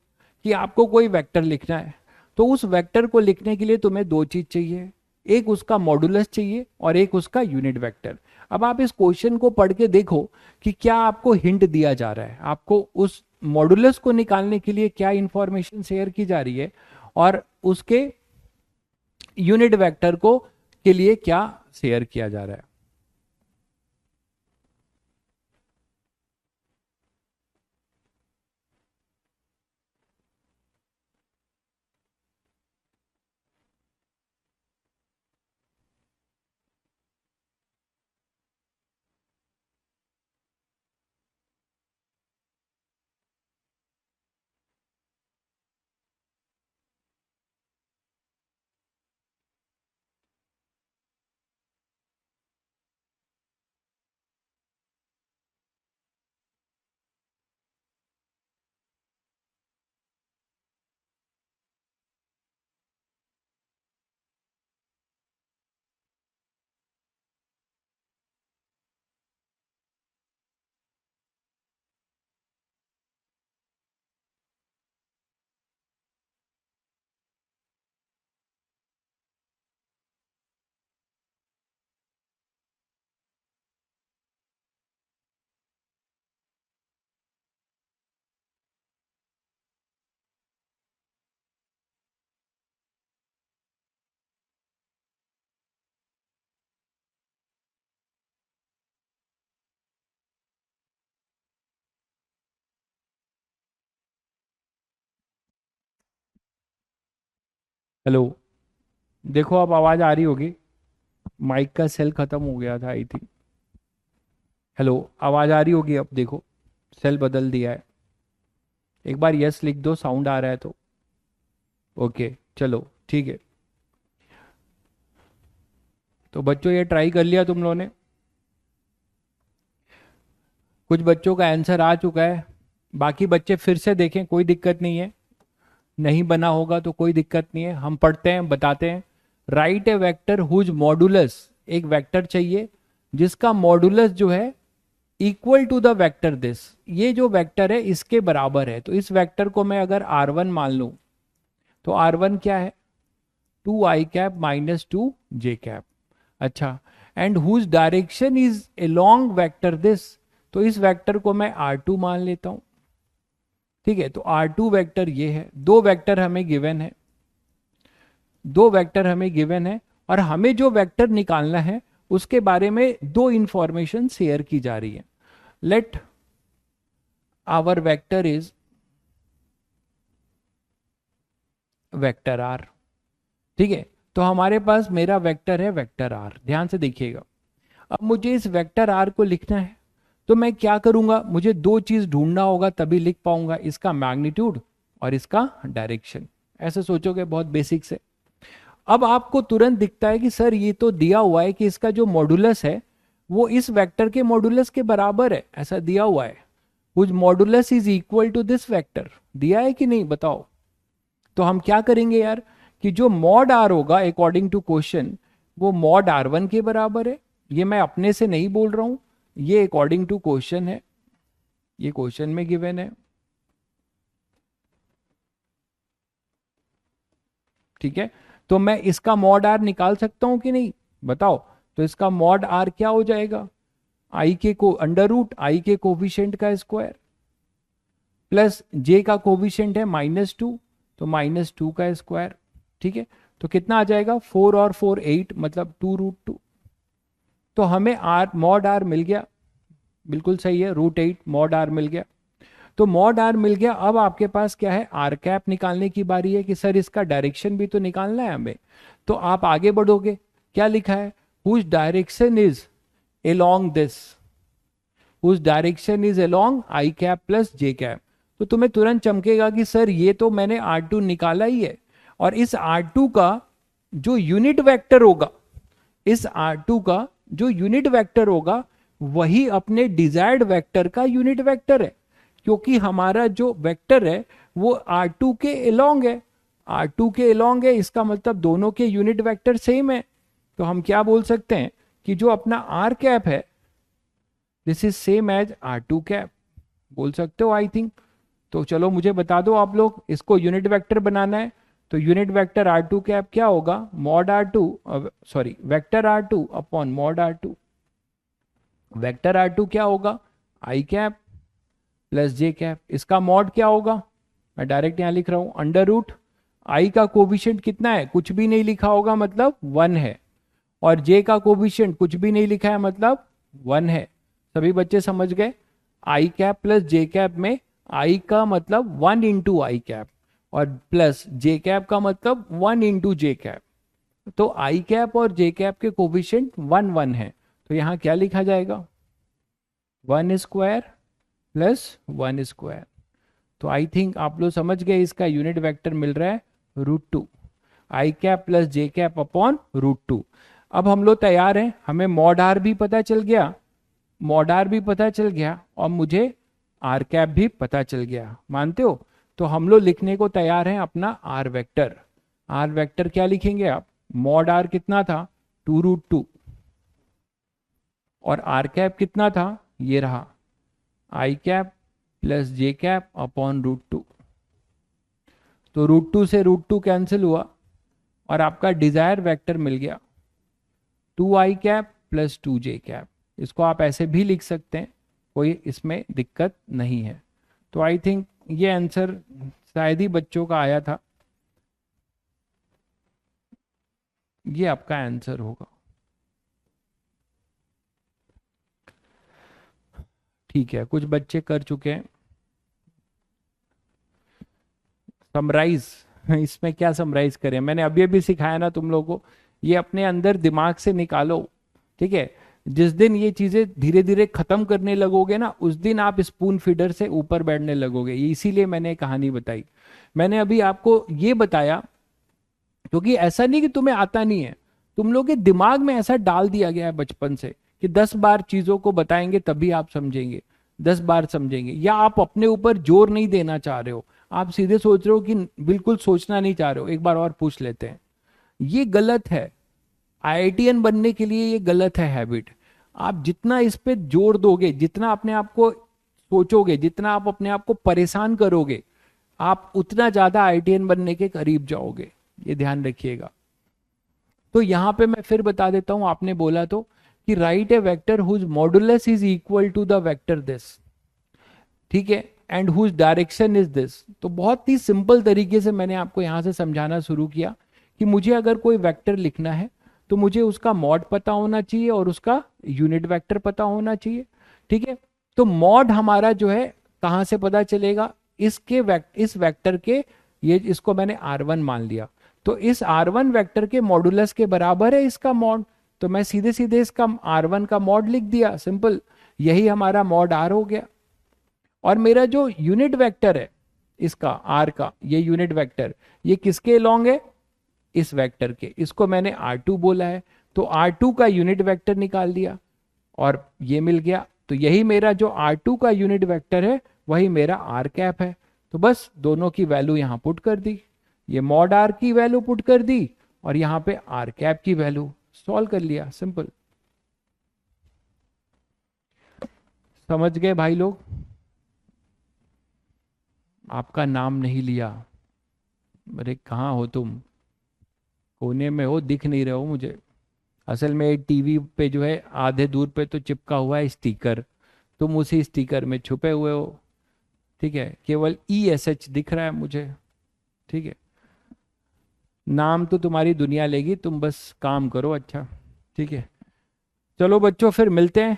S1: कि आपको कोई वेक्टर लिखना है, तो उस वेक्टर को लिखने के लिए तुम्हें दो चीज चाहिए, एक उसका मॉडुलस चाहिए और एक उसका यूनिट वेक्टर। अब आप इस क्वेश्चन को पढ़ के देखो कि क्या आपको हिंट दिया जा रहा है, आपको उस मॉडुलस को निकालने के लिए क्या इंफॉर्मेशन शेयर की जा रही है और उसके यूनिट वेक्टर को के लिए क्या शेयर किया जा रहा है। हेलो, देखो अब आवाज आ रही होगी, माइक का सेल खत्म हो गया था आई थिंक। हेलो, आवाज आ रही होगी, अब देखो सेल बदल दिया है। एक बार यस लिख दो, साउंड आ रहा है तो। ओके चलो ठीक है। तो बच्चों ये ट्राई कर लिया तुम लोगों ने, कुछ बच्चों का आंसर आ चुका है, बाकी बच्चे फिर से देखें, कोई दिक्कत नहीं है, नहीं बना होगा तो कोई दिक्कत नहीं है, हम पढ़ते हैं बताते हैं। Right a vector whose modulus, एक वेक्टर चाहिए जिसका मॉडुलस जो है equal to the vector this, ये जो वेक्टर है इसके बराबर है। तो इस वेक्टर को मैं अगर R1 मान लूं तो R1 क्या है, 2i cap minus 2j cap. अच्छा, and whose direction is along vector this, तो इस वेक्टर को मैं R2 मान लेता हूं, ठीक है। तो R2 वेक्टर ये है, दो वेक्टर हमें गिवन है, दो वेक्टर हमें गिवन है और हमें जो वेक्टर निकालना है उसके बारे में दो इंफॉर्मेशन शेयर की जा रही है। Let our vector is vector R. ठीक है, तो हमारे पास मेरा वेक्टर है वेक्टर आर, ध्यान से देखिएगा। अब मुझे इस वेक्टर आर को लिखना है, तो मैं क्या करूंगा, मुझे दो चीज ढूंढना होगा तभी लिख पाऊंगा, इसका मैग्नीट्यूड और इसका डायरेक्शन। ऐसे सोचोगे, बहुत बेसिक से। अब आपको तुरंत दिखता है कि सर ये तो दिया हुआ है कि इसका जो मॉडुलस है वो इस वेक्टर के मॉडुलस के बराबर है, ऐसा दिया हुआ है, which modulus is equal to this vector. दिया है कि नहीं बताओ। तो हम क्या करेंगे यार, कि जो मॉड आर होगा अकॉर्डिंग टू क्वेश्चन, वो मॉड आर वन के बराबर है। ये मैं अपने से नहीं बोल रहा हूं, ये अकॉर्डिंग टू क्वेश्चन है, ये क्वेश्चन में गिवन है। ठीक है, तो मैं इसका मॉड आर निकाल सकता हूं कि नहीं बताओ। तो इसका मॉड आर क्या हो जाएगा, आई के को अंडर रूट आई के कोफिशिएंट का स्क्वायर प्लस जे का कोफिशिएंट है -2, तो -2 का स्क्वायर। ठीक है, तो कितना आ जाएगा, 4 और 4 8, मतलब 2√2। तो हमें आर मॉड आर मिल गया, बिल्कुल सही है, √8 मॉड आर मिल गया। तो मॉड आर मिल गया। अब आपके पास क्या है, आर कैप निकालने की बारी है कि सर इसका डायरेक्शन भी तो निकालना है हमें। तो आप आगे बढ़ोगे, क्या लिखा है, whose direction is along this, whose direction is along I cap plus J cap. तो तुम्हें तुरंत चमकेगा कि सर ये तो मैंने R2 निकाला ही है, और इस R2 का जो यूनिट वेक्टर होगा, इस R2 का जो यूनिट वेक्टर होगा वही अपने डिजायर्ड वेक्टर का यूनिट वेक्टर है, क्योंकि हमारा जो वेक्टर है वो R2 के along है, R2 के along है, इसका मतलब दोनों के यूनिट वेक्टर सेम है। तो हम क्या बोल सकते हैं कि जो अपना आर कैप है this is same as R2 cap, बोल सकते हो आई थिंक। तो चलो मुझे बता दो आप लोग, इसको यूनिट वेक्टर बनाना है, तो यूनिट वेक्टर R2 कैप क्या होगा, mod R2, sorry vector R2 upon mod R2। Vector R2 क्या होगा, आई कैप प्लस जे कैप। इसका मॉड क्या होगा, मैं डायरेक्ट यहां लिख रहा हूं, अंडर रूट आई का कोफिशिएंट कितना है, कुछ भी नहीं लिखा होगा मतलब 1 है, और जे का कोफिशिएंट कुछ भी नहीं लिखा है मतलब 1 है। सभी बच्चे समझ गए, आई कैप प्लस जे कैप में आई का मतलब 1 इंटू आई कैप, और प्लस जे कैप का मतलब 1 इंटू जे कैप। तो आई कैप और जे कैप के कोफिशिएंट 1 1 है, तो यहां क्या लिखा जाएगा, 1 स्क्वायर प्लस 1 स्क्वायर। तो आई थिंक आप लोग समझ गए, इसका यूनिट वेक्टर मिल रहा है √2, आई cap plus J cap upon √2। अब हम लोग तैयार हैं, हमें मॉड आर भी पता चल गया, मॉड आर भी पता चल गया, और मुझे आर कैप भी पता चल गया, मानते हो। तो हम लोग लिखने को तैयार हैं अपना आर वेक्टर। आर वेक्टर क्या लिखेंगे आप, मॉड आर कितना था 2√2, और आर कैप कितना था, ये रहा आई cap plus J cap upon √2। तो √2 से √2 कैंसिल हुआ, और आपका डिजायर वेक्टर मिल गया 2 आई कैप प्लस 2 जे कैप। इसको आप ऐसे भी लिख सकते हैं, कोई इसमें दिक्कत नहीं है। तो आई थिंक ये आंसर शायद ही बच्चों का आया था, ये आपका आंसर होगा। ठीक है, कुछ बच्चे कर चुके हैं समराइज। इसमें क्या समराइज करें, मैंने अभी अभी सिखाया ना तुम लोगों को, ये अपने अंदर दिमाग से निकालो। ठीक है, जिस दिन ये चीजें धीरे धीरे खत्म करने लगोगे ना, उस दिन आप स्पून फीडर से ऊपर बैठने लगोगे। ये इसीलिए मैंने कहानी बताई, मैंने अभी आपको ये बताया क्योंकि ऐसा नहीं कि तुम्हें आता नहीं है, तुम लोग के दिमाग में ऐसा डाल दिया गया है बचपन से कि 10 बार चीजों को बताएंगे तभी आप समझेंगे, 10 बार समझेंगे। या आप अपने ऊपर जोर नहीं देना चाह रहे हो, आप सीधे सोच रहे हो कि बिल्कुल सोचना नहीं चाह रहे हो, एक बार और पूछ लेते हैं। ये गलत है, आईआईटीएन बनने के लिए ये गलत है हैबिट। आप जितना इस पे जोर दोगे, जितना अपने आप को सोचोगे, जितना आप अपने आप को परेशान करोगे, आप उतना ज्यादा आईआईटीएन बनने के करीब जाओगे, ये ध्यान रखिएगा। तो यहां पे मैं फिर बता देता हूं, आपने बोला तो कि right a vector whose modulus is equal to the vector this, ठीक है, and whose direction is this. तो बहुत ही सिंपल तरीके से मैंने आपको यहां से समझाना शुरू किया कि मुझे अगर कोई वेक्टर लिखना है तो मुझे उसका मॉड पता होना चाहिए और उसका यूनिट वेक्टर पता होना चाहिए। ठीक है, तो मॉड हमारा जो है कहां से पता चलेगा, इस वेक्टर के ये इसको मैंने R1 मान लिया, तो इस R1 वेक्टर के मॉडुलस के बराबर है इसका मॉड, तो मैं सीधे सीधे इसका R1 का मॉड लिख दिया, सिंपल, यही हमारा मॉड R हो गया। और मेरा जो यूनिट वेक्टर है इसका R का, ये यूनिट वेक्टर, ये किसके लॉन्ग है, इस वेक्टर के, इसको मैंने R2 बोला है, तो R2 का यूनिट वेक्टर निकाल दिया और ये मिल गया। तो यही मेरा जो R2 का यूनिट वेक्टर है वही मेरा आर कैप है। तो बस दोनों की वैल्यू यहां पुट कर दी, ये मॉड आर की वैल्यू पुट कर दी और यहां पे आर कैप की वैल्यू, सॉल्व कर लिया, सिंपल। समझ गए भाई लोग? आपका नाम नहीं लिया, अरे कहाँ हो तुम, कोने में हो, दिख नहीं रहे हो मुझे। असल में टीवी पे जो है आधे दूर पे तो चिपका हुआ है स्टिकर, तुम उसी स्टिकर में छुपे हुए हो, ठीक है, केवल ESH दिख रहा है मुझे, ठीक है। नाम तो तुम्हारी दुनिया लेगी, तुम बस काम करो अच्छा, ठीक है। चलो बच्चों फिर मिलते हैं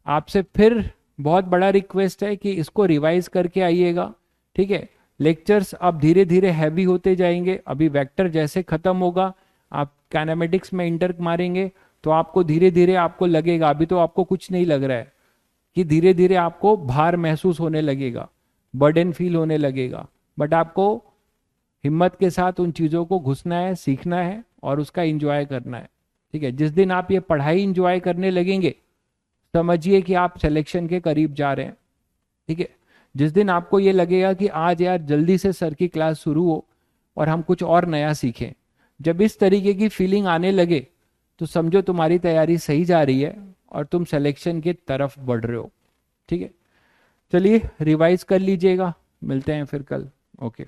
S1: आपसे, फिर बहुत बड़ा रिक्वेस्ट है कि इसको रिवाइज करके आइएगा, ठीक है। लेक्चर्स अब धीरे धीरे हैवी होते जाएंगे, अभी वेक्टर जैसे खत्म होगा आप काइनेमेटिक्स में इंटर मारेंगे तो आपको धीरे धीरे आपको लगेगा, अभी तो आपको कुछ नहीं लग रहा है, कि धीरे धीरे आपको भार महसूस होने लगेगा, बर्डन फील होने लगेगा, बट आपको हिम्मत के साथ उन चीज़ों को घुसना है, सीखना है और उसका इंजॉय करना है, ठीक है। जिस दिन आप ये पढ़ाई इंजॉय करने लगेंगे समझिए कि आप सिलेक्शन के करीब जा रहे हैं, ठीक है। जिस दिन आपको ये लगेगा कि आज यार जल्दी से सर की क्लास शुरू हो और हम कुछ और नया सीखें, जब इस तरीके की फीलिंग आने लगे तो समझो तुम्हारी तैयारी सही जा रही है और तुम सिलेक्शन की तरफ बढ़ रहे हो, ठीक है। चलिए रिवाइज कर लीजिएगा, मिलते हैं फिर कल, ओके।